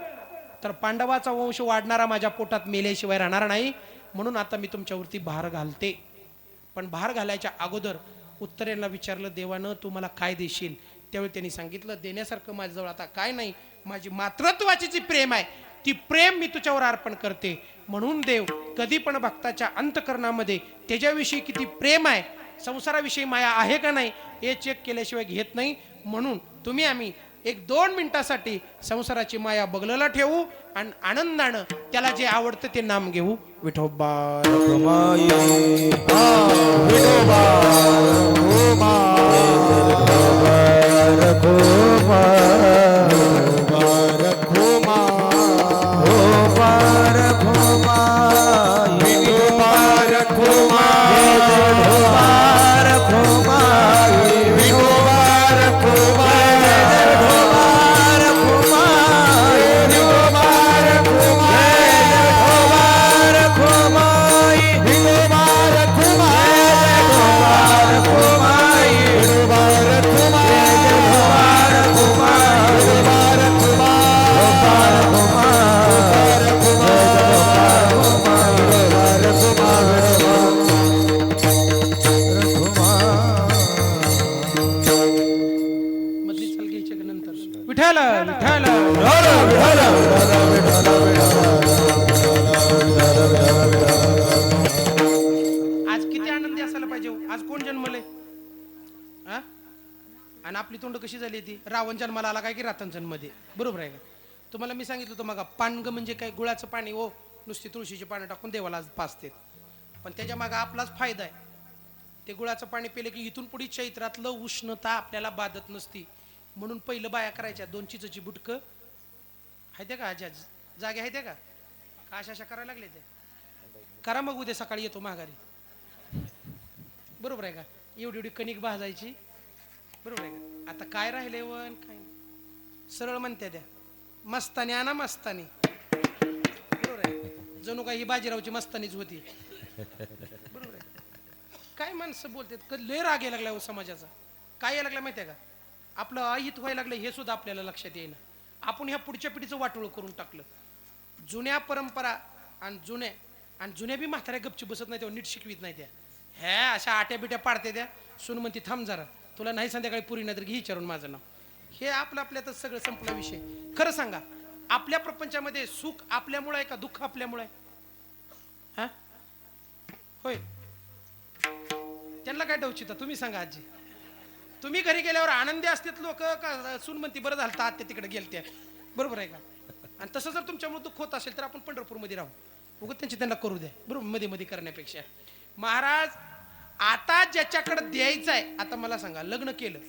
S1: तर पांडवाचा वंश वाढणारा माझ्या पोटात मेल्याशिवाय राहणार नाही. म्हणून आता मी तुमच्यावरती भार घालते. पण भार घालायच्या अगोदर उत्तरेला विचारलं, देवानं तू मला काय देशील? त्यावेळी त्यांनी सांगितलं, देण्यासारखं माझ्याजवळ आता काय नाही, माझी मातृत्वाची जी प्रेम आहे ती प्रेम मी तुझ्यावर अर्पण करते. म्हणून देव कधी पण भक्ताच्या अंतकरणामध्ये त्याच्याविषयी किती प्रेम आहे, संसाराविषयी माया आहे का नाही हे चेक केल्याशिवाय घेत नाही. म्हणून तुम्ही आम्ही 1-2 मिनिटासाठी संसाराची माया बगलला ठेवू आणि आनंदानं त्याला जे आवडतं ते नाम घेऊ. विठोबा
S2: रखुमाई विठोबा रखुमा रखुमा रखुमा रखुमा रखुमा विठोबा रखुमा विठोबा रखुमा विठोबा रखुमा
S1: आज किती आनंदी असायला पाहिजे. आज कोण जन्मले आणि आपली तोंड कशी झाली ती, रावण जन्माला आला काय की रातंजनमध्ये. बरोबर आहे का? तुम्हाला मी सांगितलं होतं मग पानग म्हणजे काय, गुळाचं पाणी ओ नुसती तुळशीची पानं टाकून देवाला पाजते. पण त्याच्या मागे आपलाच फायदा आहे. ते गुळाचं पाणी पिले की इथून पुढे चैत्रातलं उष्णता आपल्याला बाधत नसती. म्हणून पहिलं बाया करायच्या 2 चिंचेची बुटकं आहे का, जागे आहे का, अशा करायला लागले ते करा, मग उद्या सकाळी येतो माघारी. बरोबर आहे का? एवढी कणिक भाजायची. बरोबर आहे का? आता काय राहिले वन काय सरळ म्हणते द्या, मस्तानी आणा मस्तानी. बरोबर आहे? जणू काही ही बाजीरावची मस्तानीच होती. बरोबर आहे? काय माणसं बोलतात, लय राग यायला लागला समाजाचा. काय यायला लागला माहितीये का, आपलं अहित व्हायला लागलं हे सुद्धा आपल्याला लक्षात येईना. आपण ह्या पुढच्या पिढीचं वाटोळ करून टाकलं. जुन्या परंपरा आणि जुन्या बी म्हाताऱ्या गपची बसत नाही, तेव्हा नीट शिकवीत नाही. त्या ह्या अशा आट्या बिट्या पाडते त्या. सुन म्हणती थांब जरा, तुला नाही संध्याकाळी पुरी नाही तर घे विचारून माझं नाव. हे आपल्यातच सगळं संपला विषय. खरं सांगा, आपल्या प्रपंचामध्ये सुख आपल्यामुळे आहे का दुःख आपल्यामुळे आहे? होय, त्यांना काय डवचिता तुम्ही सांगा. आजी तुम्ही घरी गेल्यावर आनंदी असतात लोक का सून म्हणती बरं झालं आत्या तिकडे गेलत्या? बरोबर आहे का? आणि तसं जर तुमच्यामुळे दुःख होत असेल तर आपण पंढरपूरमध्ये राहू, उगत त्यांना करू द्या. बरोबर, मध्ये करण्यापेक्षा. महाराज आता ज्याच्याकडे द्यायचं आहे, आता मला सांगा, लग्न केलं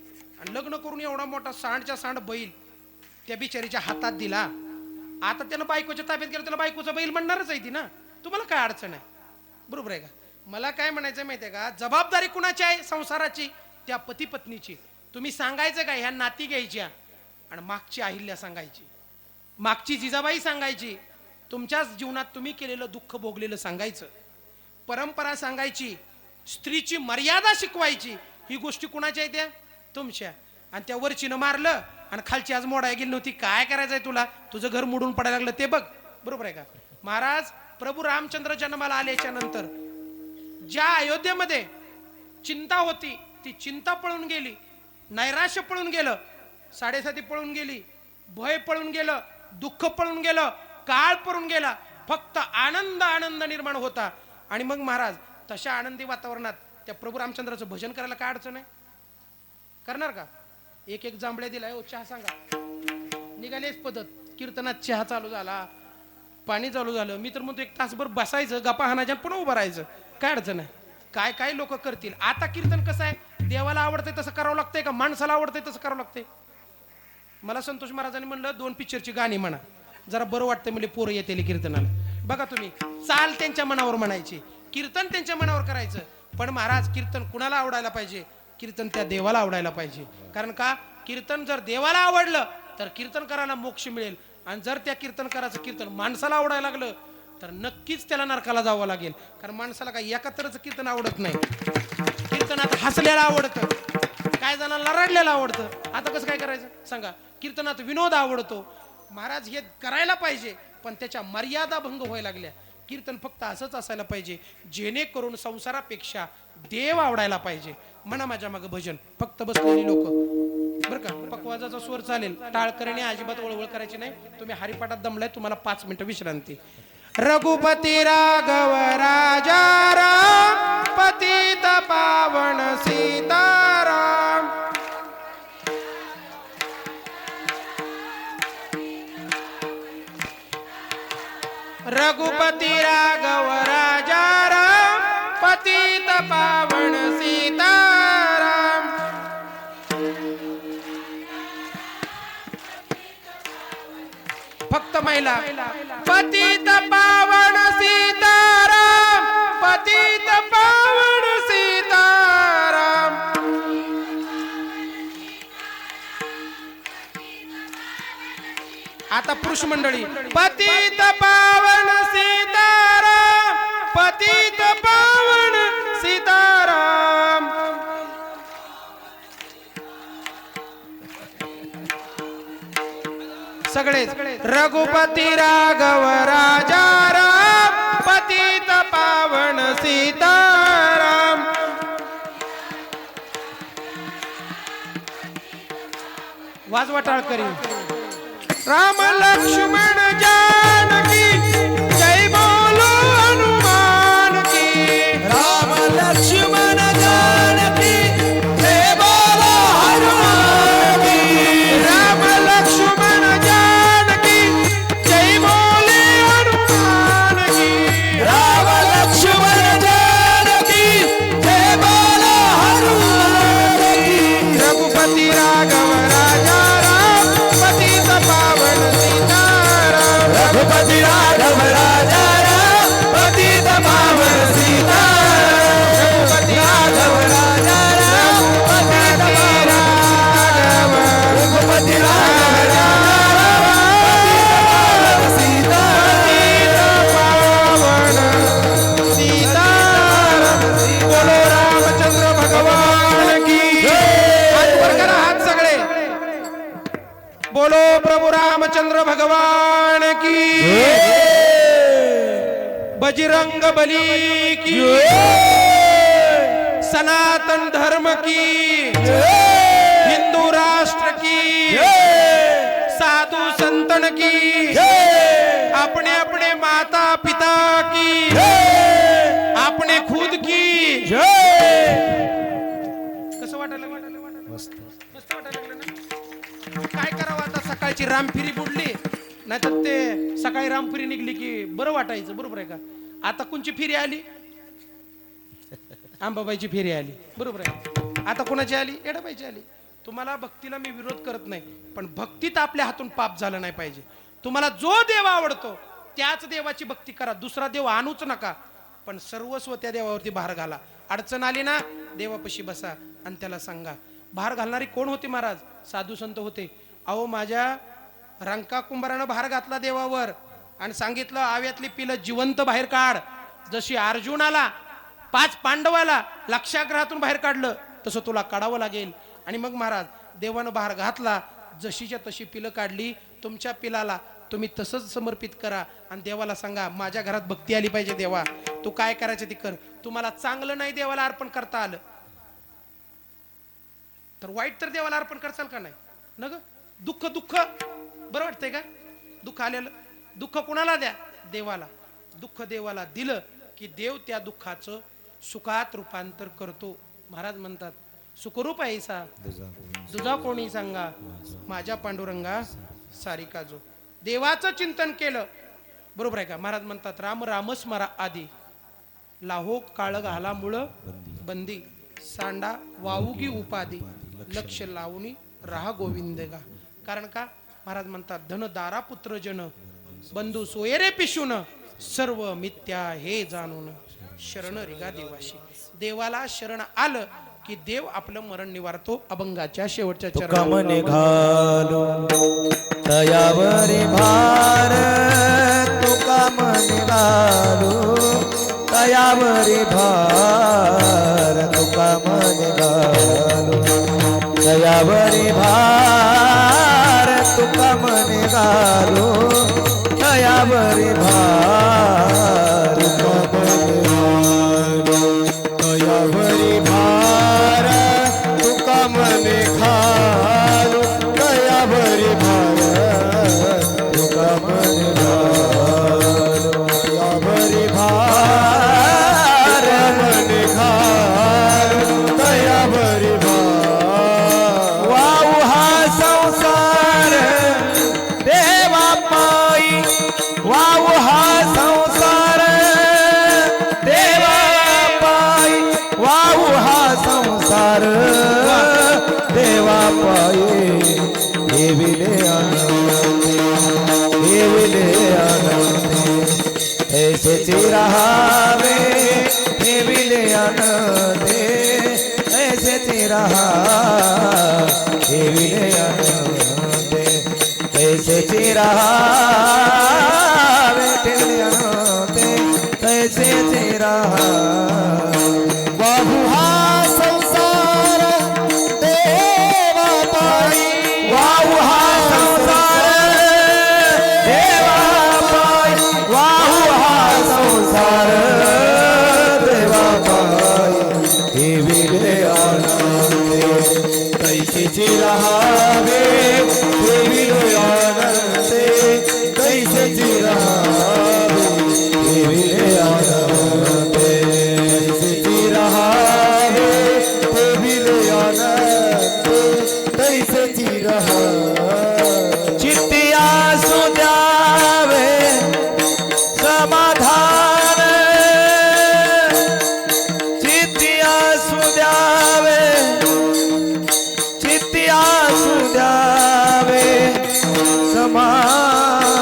S1: आणि लग्न करून एवढा मोठा सांडच्या सांड बैल त्या बिचारीच्या हातात दिला. आता त्यानं बायकोच्या ताब्यात गेलं, त्याला बायकोचा बैल म्हणणारच आहे ती ना. तुम्हाला काय अडचण आहे? बरोबर आहे का? मला काय म्हणायचं माहिती आहे का, जबाबदारी कुणाची आहे संसाराची? त्या पती पत्नीची. तुम्ही सांगायचं काय, ह्या नाती घ्यायच्या आणि मागची अहिल्या सांगायची, मागची जिजाबाई सांगायची, तुमच्याच जीवनात तुम्ही केलेलं दुःख भोगलेलं सांगायचं, परंपरा सांगायची, स्त्रीची मर्यादा शिकवायची. ही गोष्टी कुणाच्या आहेत? त्या तुमच्या. आणि त्या वरचीनं मारलं आणि खालची आज मोडाय गेली नव्हती, काय करायचंय तुला, तुझं घर मोडून पडायला लागलं ते बघ. बरोबर आहे का? महाराज प्रभू रामचंद्र जन्माला आल्याच्या नंतर ज्या अयोध्येमध्ये चिंता होती ती चिंता पळून गेली, नैराश्य पळून गेलं, साडेसाती पळून गेली, भय पळून गेलं, दुःख पळून गेलं, काळ पळून गेला. फक्त आनंद निर्माण होता. आणि मग महाराज तशा आनंदी वातावरणात त्या प्रभू रामचंद्राचं भजन करायला काय अडचण आहे? करणार का? एक एक जांभळे दिलाय, ओ चहा सांगा. निघालेच पद्धत. कीर्तनात चहा चालू झाला, पाणी चालू झालं, मी तर म्हणतो एक तासभर बसायचं, गप्पा हाणायच्या, पुन्हा उभं राहायचं. काय अडचण आहे? काय काय लोक करतील. आता कीर्तन कसं आहे, देवाला आवडतंय तसं करावं लागतंय का माणसाला आवडतंय तसं करावं लागतंय? मला संतोष महाराजांनी म्हणलं 2 पिक्चरची गाणी म्हणा, जरा बरं वाटतं म्हणजे पोरं येतील कीर्तनाला. बघा तुम्ही, चाल त्यांच्या मनावर म्हणायची, कीर्तन त्यांच्या मनावर करायचं. पण महाराज कीर्तन कुणाला आवडायला पाहिजे? कीर्तन त्या देवाला आवडायला पाहिजे. कारण का, कीर्तन जर देवाला आवडलं तर कीर्तन करायला मोक्ष मिळेल. आणि जर त्या कीर्तनकाराचं कीर्तन माणसाला आवडायला लागलं तर नक्कीच त्याला नरकाला जावं लागेल. कारण माणसाला काही एकात्रच कीर्तन आवडत नाही. कीर्तनात हसलेला आवडतं, काय जणांना रडलेलं आवडतं. आता कसं काय करायचं सांगा? कीर्तनात विनोद आवडतो. महाराज हे करायला पाहिजे, पण त्याच्या मर्यादा भंग व्हायला लागल्या. कीर्तन फक्त असंच असायला पाहिजे जेणेकरून संसारापेक्षा देव आवडायला पाहिजे. म्हणा माझ्या मागं भजन, फक्त बसलेली लोक बरं का. पकवाजाचा स्वर चालेल, टाळकरीने अजिबात वळवळ करायची नाही. तुम्ही हरिपाठात दमलाय, तुम्हाला 5 मिनिटं विश्रांती. रघुपती राघव राजा राम, पतित पावन सीताराम. रघुपती राघव राजा राम, पतित पावन सीताराम. फक्त महिला. पतित पावन सीताराम, पतित पावन सीताराम. आता पुरुष मंडळी. पतित पावन सीताराम, पतित पावन सीताराम. सगळे. रघुपती राघव राजा राम, पतित पावन सीताराम. वाजवा टाळकरी. राम लक्ष्मण जानकी, जय बोलो हनुमान की.
S2: राम लक्ष्मण जानकी, जय बोलो हनुमान की.
S1: राम लक्ष्मण जानकी, जय बोले हनुमान की.
S2: राम लक्ष्मण जानकी, जय बोलो हनुमान की.
S1: रघुपती राघव राजा राम, पतित पावन सीताराम.
S2: रघुपती राघव राजा राम, पतित पावन सीताराम. रघुपती राघव राजा राम, पतित पावन. रघुपती राघव राजा राम, पतित पावन सीताराम.
S1: सीताराम. बोलो रामचंद्र भगवान की. हात वर करा, हात सगळे. बोलो प्रभु रामचंद्र भगवान की. बजरंग बली की. सनातन धर्म की. हिंदू राष्ट्र की. साधु संतन की. अपने अपने माता पिता की. अपने खुद की. कसं वाटायला लागलं? मस्त वाटायला लागलं ना? काय करावं आता? सकाळची रामफिरी बुडली, नाहीतर ते सकाळी रामफिरी निघली की बरं वाटायचं. बरोबर आहे का? आता कोणची फिरी आली? अंबाबाईची फेरी आली. बरोबर आहे. आता कोणाची आली? येडाबाईची आली. तुम्हाला भक्तीला मी विरोध करत नाही, पण भक्तीत आपल्या हातून पाप झालं नाही पाहिजे. तुम्हाला जो देव आवडतो त्याच देवाची भक्ती करा, दुसरा देव आणूच नका. पण सर्वस्व त्या देवावरती भार घाला. अडचण आली ना, देवापाशी बसा आणि त्याला सांगा. भार घालणारी कोण होती महाराज? साधू संत होते. अहो, माझ्या रंका कुंभारानं भार घातला देवावर आणि सांगितलं आव्यातली पिलं जिवंत बाहेर काढ. जशी अर्जुनाला 5 पांडवाला लक्षागृहातून बाहेर काढलं तसं तुला काढावं लागेल. आणि मग महाराज देवानं भार घातला, जशीच्या तशी पिलं काढली. तुमच्या पिलाला तुम्ही तसंच समर्पित करा आणि देवाला सांगा माझ्या घरात भक्ती आली पाहिजे. देवा तू काय करायचं ते कर. तुम्हाला चांगलं नाही देवाला अर्पण करता आलं तर वाईट तर देवाला अर्पण करचाल का नाही? न ग. दुःख दुःख बरं वाटतंय का? दुःख आलेलं दुःख कुणाला द्या? देवाला. दुःख देवाला दिलं की देव त्या दुःखाचं सुखात रूपांतर करतो. महाराज म्हणतात सुखरूप ऐसा तुझा कोणी सांगा, माझ्या पांडुरंगा सारिका जो. देवाचं चिंतन केलं बरोबर आहे का. महाराज म्हणतात राम राम स्मरा आधी, लाहो काळ घाला मुळ बंदी, सांडा वाऊगी उपाधी, लक्ष लावणी राहा गोविंद गा. कारण का महाराज म्हणतात धन दारा पुत्र जन, बंधू सोयरे पिशून, सर्व मिथ्या हे जाणून, शरण रिगा देवाशी. देवाला शरण आलं की देव आपलं मरण निवारतो. अभंगाच्या शेवटच्या
S2: तुका
S1: चरणावर
S2: मने घालू तयावरी भार, तुका मने घालू तयावरी भार, तुका मने घालू तयावरी भार, तुका मने घालू तयावरी भार, तुका मने घालू तयावरी भार, तुका मने घालू तयावरी भार, तुका मने घालू तयावरी भार, मने घालू तयावरी भार. वाहू हा संसार देवा पायी, वाहू हा संसार देवा पायी, वाहू हा संसार देवा पायी, देविले आनंदे, देविले आनंदे, ऐसेच रहावे, देविले आनंदे, ऐसेच रहा, देविले आनंदे, ऐसेच रहावे, देविले आनंदे, ऐसेच रहा. वाहू हा संसार देवा पायी, वाहू हा संसार देवा पायी, वाहू हा संसार देवा पायी, देविले आनंदे, कैसेची रहावे, देविले आनंदे, कैसेची रहावे, देविले आनंदे, कैसेची रहावे, देविले आनंदे, कैसेची रहावे. चित्ती आसू द्यावे समाधान, चित्ती आसू द्यावे, चित्ती आसू द्यावे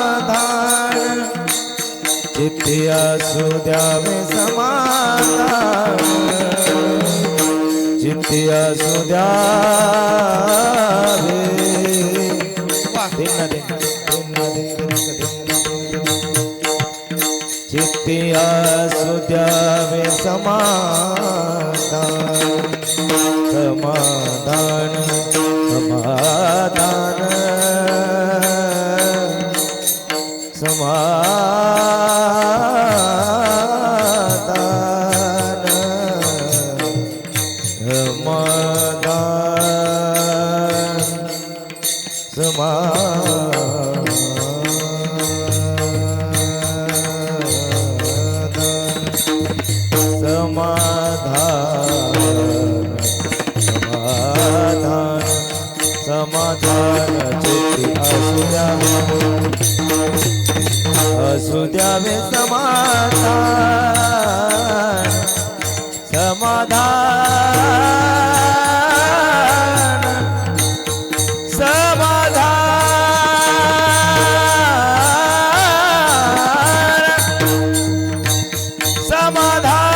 S2: समाधान, चित्ती आसू द्यावे समाधान, चित्ती आसू द्यावे. चित्ती आसू द्यावे समाधान, समाधान, समाधान, समाधान, समाधान, समाधान, समाधान, चित्ती असू द्यावे, असू द्यावे समाधान, समाधान, समाधान, समाधान.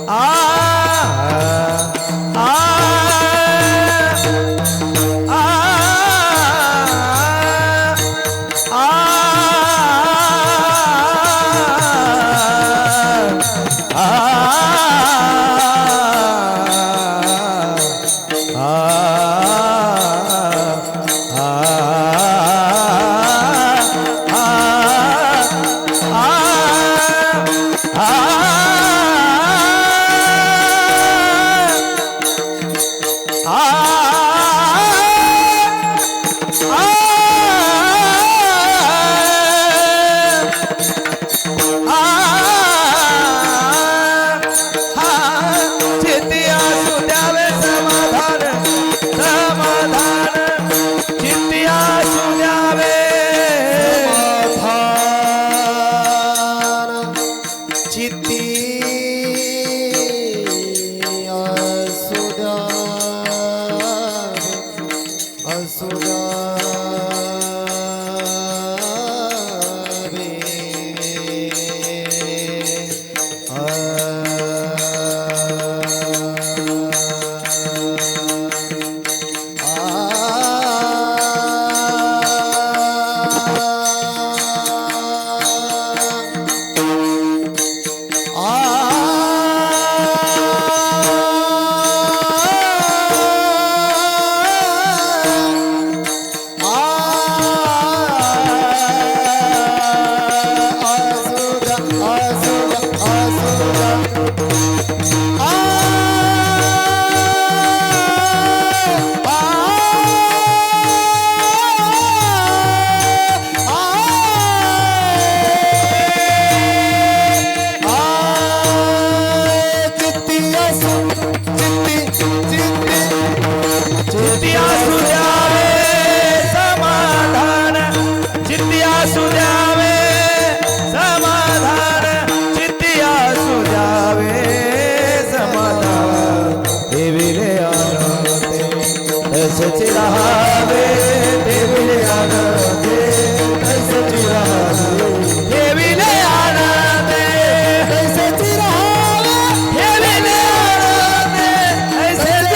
S2: आ आ आ आ तैसेच राहावे ठेविले आनंदे तैसेच राहावे ठेविले आनंदे तैसेच राहावे ठेविले आनंदे तैसेच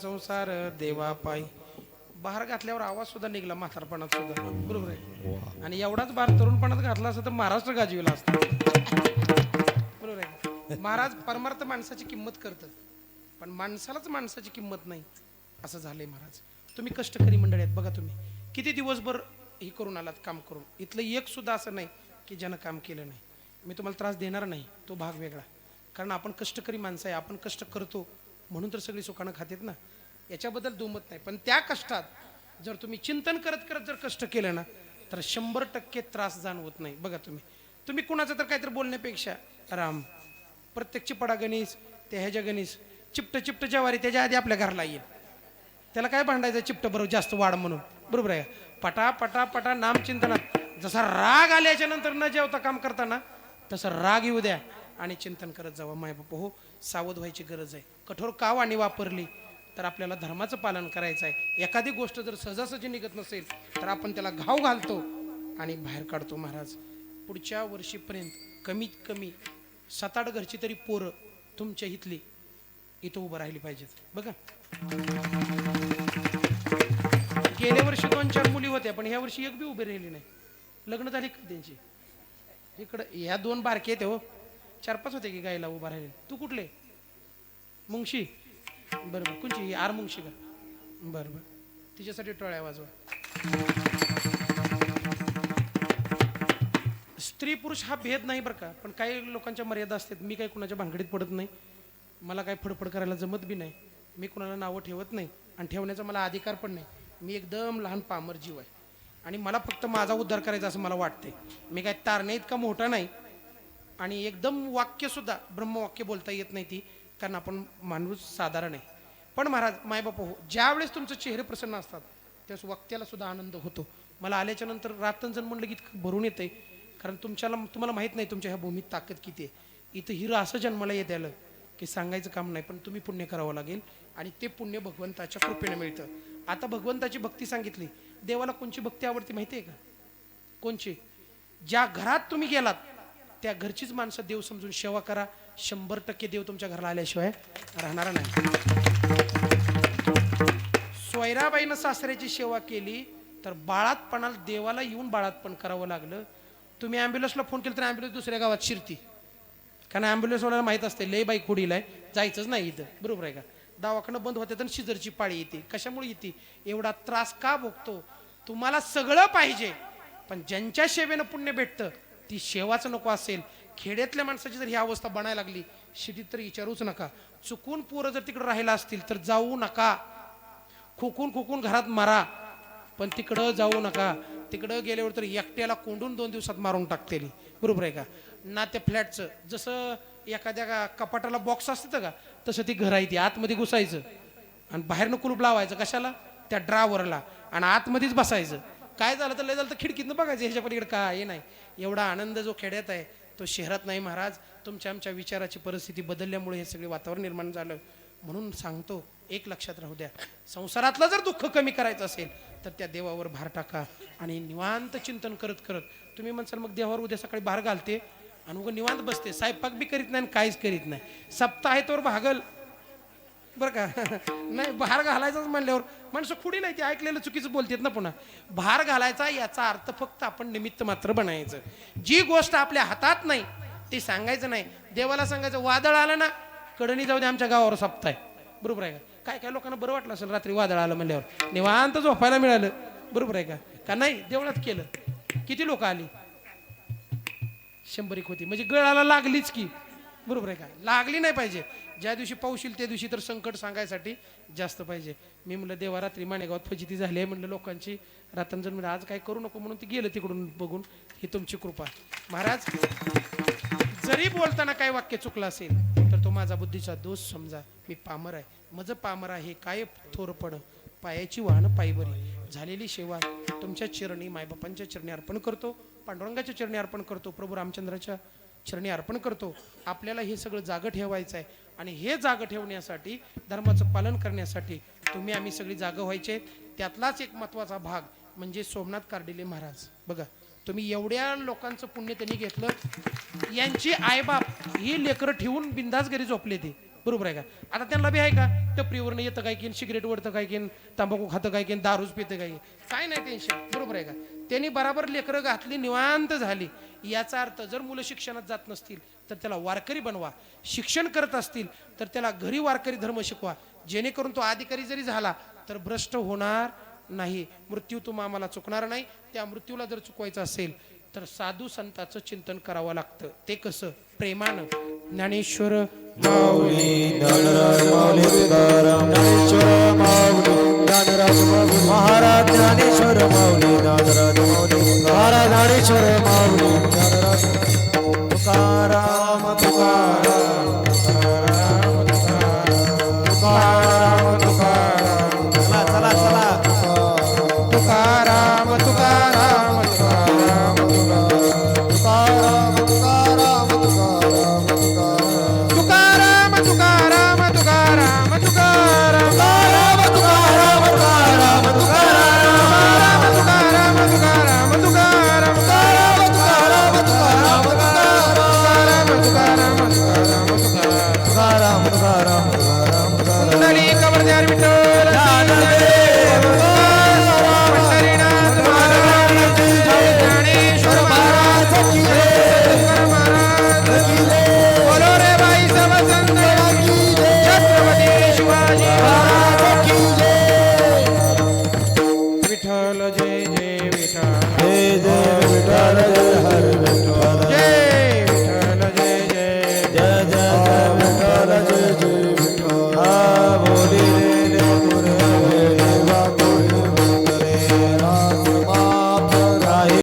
S1: संसार देवा पाय. बाहेर घातल्यावर आवाज सुद्धा निघला म्हातारपणात सुद्धा, बरोबर आहे. आणि एवढाच बाहेर तरुणपणात घातला असता तर महाराष्ट्र गाजविला असता, बरोबर आहे. महाराज परमार्थ माणसाची किंमत करतं, पण माणसालाच माणसाची किंमत नाही, असं झालंय महाराज. तुम्ही कष्टकरी मंडळी आहेत बघा, तुम्ही किती दिवसभर हे करून आलात काम करून. इथलं एक सुद्धा असं नाही की ज्यानं काम केलं नाही. मी तुम्हाला त्रास देणार नाही, तो भाग वेगळा, कारण आपण कष्टकरी माणसं आहे, आपण कष्ट करतो म्हणून तर सगळी सुखानं खातेत ना, याच्याबद्दल दुमत नाही. पण त्या कष्टात जर तुम्ही चिंतन करत करत जर कष्ट केलं ना तर 100% त्रास जाणवत नाही. बघा तुम्ही कुणाचं तर काहीतरी बोलण्यापेक्षा राम प्रत्येक चिपडा गणेश त्या ह्याच्या गणेश चिपट ज्वारी त्याच्या आधी आपल्या घरला येईल, त्याला काय भांडायचं चिपट बरोबर जास्त वाढ म्हणून, बरोबर आहे. पटा पटा पटा नामचिंतनात जसा राग आल्याच्या नंतर न जेवता काम करताना तसं राग येऊ द्या आणि चिंतन करत जावं. माय बाप हो, सावध व्हायची गरज आहे. कठोर कावाणी वापरली तर आपल्याला धर्माचं पालन करायचं आहे. एखादी गोष्ट जर सहजासहजी निघत नसेल तर आपण त्याला घाव घालतो आणि बाहेर काढतो. महाराज पुढच्या वर्षीपर्यंत कमीत कमी 7-8 घरची तरी पोरं तुमच्या इथली इथं उभं राहिली पाहिजेत. बघा गेल्या वर्षी 2-4 मुली होत्या, पण ह्या वर्षी एक बी उभी राहिली नाही. लग्न झाली का त्यांची? इकडं ह्या 2 बारके आहेत हो, 4-5 होते की गायला उभा राहिले. तू कुठले? मुंगशी? बरोबर. कोणची? आर मुंगशी का? बरोबर. तिच्यासाठी टोळ्या वाजवा. स्त्री पुरुष हा भेद नाही बरं का, पण काही लोकांच्या मर्यादा असतात. मी काही कुणाच्या भानगडीत पडत नाही, मला काही फडफड करायला जमत बी नाही, मी कुणाला नावं ठेवत नाही आणि ठेवण्याचा मला अधिकार पण नाही. मी एकदम लहान पामर जीव आहे आणि मला फक्त माझा उद्धार करायचा असं मला वाटते. मी काय तारणे इतका मोठा नाही आणि एकदम वाक्यसुद्धा ब्रह्मवाक्य बोलता येत नाही ती, कारण आपण माणूस साधारण आहे. पण महाराज मायबाप हो, ज्यावेळेस तुमचे चेहरे प्रसन्न असतात त्यावेळेस वक्त्याला सुद्धा आनंद होतो. मला आल्याच्या नंतर रातंजण म्हणलं की इतकं भरून येते, कारण तुम्हाला माहीत नाही तुमच्या ह्या भूमीत ताकद किती आहे. इथं हिरं असं जन्माला येत आलं की सांगायचं काम नाही, पण तुम्ही पुण्य करावं लागेल आणि ते पुण्य भगवंताच्या कृपेने मिळतं. आता भगवंताची भक्ती सांगितली. देवाला कोणची भक्ती आवडते माहिती आहे का? कोणची? ज्या घरात तुम्ही गेलात त्या घरचीच माणसं देव समजून सेवा करा. 100% देव तुमच्या घराला आल्याशिवाय राहणारा नाही. सोयराबाईनं सासऱ्याची सेवा केली तर बाळातपणाला देवाला येऊन बाळातपण करावं लागलं. तुम्ही ॲम्ब्युलन्सला फोन केला तर ॲम्ब्युलन्स दुसऱ्या गावात शिरती, कारण ॲम्ब्युलन्सवाल्याला माहीत असते लय बाई कुडीला आहे, जायचंच नाही इथं. बरोबर आहे का? दवाखानं बंद होते तर शिजरची पाळी येते. कशामुळे येते? एवढा त्रास का भोगतो? तुम्हाला सगळं पाहिजे, पण ज्यांच्या सेवेनं पुण्य भेटतं ती सेवाच नको असेल. खेड्यातल्या माणसाची जर ही अवस्था बनायला लागली, शिटीत तर विचारूच नका. चुकून पोरं जर तिकडे राहिला असतील तर जाऊ नका. खुकून घरात मारा, पण तिकडं जाऊ नका. तिकडं गेल्यावर तर एकट्याला कोंडून 2 दिवसात मारून टाकतेली. बरोबर आहे का? ना त्या फ्लॅटचं जसं एखाद्या कपाटाला बॉक्स असतं का, तसं ती घर आहे. ती आतमध्ये घुसायचं आणि बाहेरनं कुलूप लावायचं. कशाला? त्या ड्रावरला, आणि आतमध्येच बसायचं. काय झालं तर लय झालं तर खिडकीतनं बघायचं, ह्याच्या पलीकडे काय हे नाही. एवढा आनंद जो खेड्यात आहे तो शहरात नाही महाराज. तुमच्या आमच्या विचाराची परिस्थिती बदलल्यामुळे हे सगळे वातावरण निर्माण झालं. म्हणून सांगतो, एक लक्षात राहू द्या, संसारातलं जर दुःख कमी करायचं असेल तर त्या देवावर भार टाका आणि निवांत चिंतन करत करत. तुम्ही म्हणसाल मग देवावर उद्या सकाळी भार घालते आणि उगा निवांत बसते, स्वयंपाक बी करीत नाही आणि काहीच करीत नाही, सप्ताह आहे तोवर भागल बरं का? नाही, भार घालायचाच म्हणल्यावर माणसं खुडी नाही, ते ऐकलेलं चुकीचं बोलतात ना. पुन्हा भार घालायचा याचा अर्थ फक्त आपण निमित्त मात्र बनायचं. जी गोष्ट आपल्या हातात नाही ती सांगायचं नाही. देवाला सांगायचं वादळ आलं ना, कडणी जाऊ दे, आमच्या गावावर सप्ताह आहे. बरोबर आहे का? काय काय लोकांना बरं वाटलं असेल रात्री वादळ आलं म्हणल्यावर, निवांत झोपायला मिळालं. बरोबर आहे का? का नाही? देवळात केलं. किती लोक आली? 100 होती, म्हणजे गळाला लागलीच की. बरोबर आहे का? लागली नाही पाहिजे. ज्या दिवशी पाऊस येईल त्या दिवशी तर संकट सांगायसाठी जास्त पाहिजे. मी म्हणलं देवा रात्री माणेगावात फजिती झाली आहे म्हणलं लोकांची, रातंजण म्हणजे आज काय करू नको म्हणून ती गेलं तिकडून बघून. ही तुमची कृपा महाराज. जरी बोलताना काही वाक्य चुकलं असेल तर तो माझा बुद्धीचा दोष समजा. मी पामर आहे, मज पामर आहे काय थोरपण, पायाची वाहन पायी बरी. झालेली सेवा तुमच्या चरणी, मायबापांच्या चरणी अर्पण करतो, पांडुरंगाच्या चरणी अर्पण करतो, प्रभू रामचंद्राच्या चरणी अर्पण करतो. आपल्याला हे सगळं जागं ठेवायचं आहे आणि हे जागं ठेवण्यासाठी, धर्माचं पालन करण्यासाठी तुम्ही आम्ही सगळी जागं व्हायचे. त्यातलाच एक महत्त्वाचा भाग म्हणजे सोमनाथ कार्डिले महाराज. बघा, तुम्ही एवढ्या लोकांचं पुण्य त्यांनी घेतलं. यांची आईबाप ही लेकरं ठेवून बिंदास घरी झोपले ते. बरोबर आहे का? आता त्यांना बी आहे का टपरीवरनं येतं काय की, सिगरेट वडतं काय की, तंबाखू खातं काय की, दारूच पितं काय, काय नाही टेन्शन. बरोबर आहे का? त्यांनी बराबर लेकरं घातली, निवांत झाली. याचा अर्थ जर मुलं शिक्षणात जात नसतील तर त्याला वारकरी बनवा, शिक्षण करत असतील तर त्याला घरी वारकरी धर्म शिकवा, जेणेकरून तो अधिकारी जरी झाला तर भ्रष्ट होणार नाही. मृत्यू तुम्हा आम्हाला चुकणार नाही. त्या मृत्यूला जर चुकवायचं असेल तर साधू संतांचं चिंतन करावं लागतं. ते कसं? प्रेमानं. ज्ञानेश्वर
S2: माऊली ज्ञानराज माऊली तुकाराम, ज्ञानेश्वर माऊली ज्ञानराज माऊली महाराज, ज्ञानेश्वर माऊली ज्ञानराज माऊली महाराज, ज्ञानेश्वर माऊली ज्ञानराज तुकाराम तुकाराम तुकाराम तुकाराम तुकाराम. चला चला चला,
S1: तुकाराम तुकाराम
S2: तुकाराम तुकाराम तुकाराम तुकाराम तुकाराम
S1: तुकाराम तुकाराम तुकाराम तुकाराम विठ्ठल जय जय विठ्ठल
S2: जय जय विठ्ठल जय हरी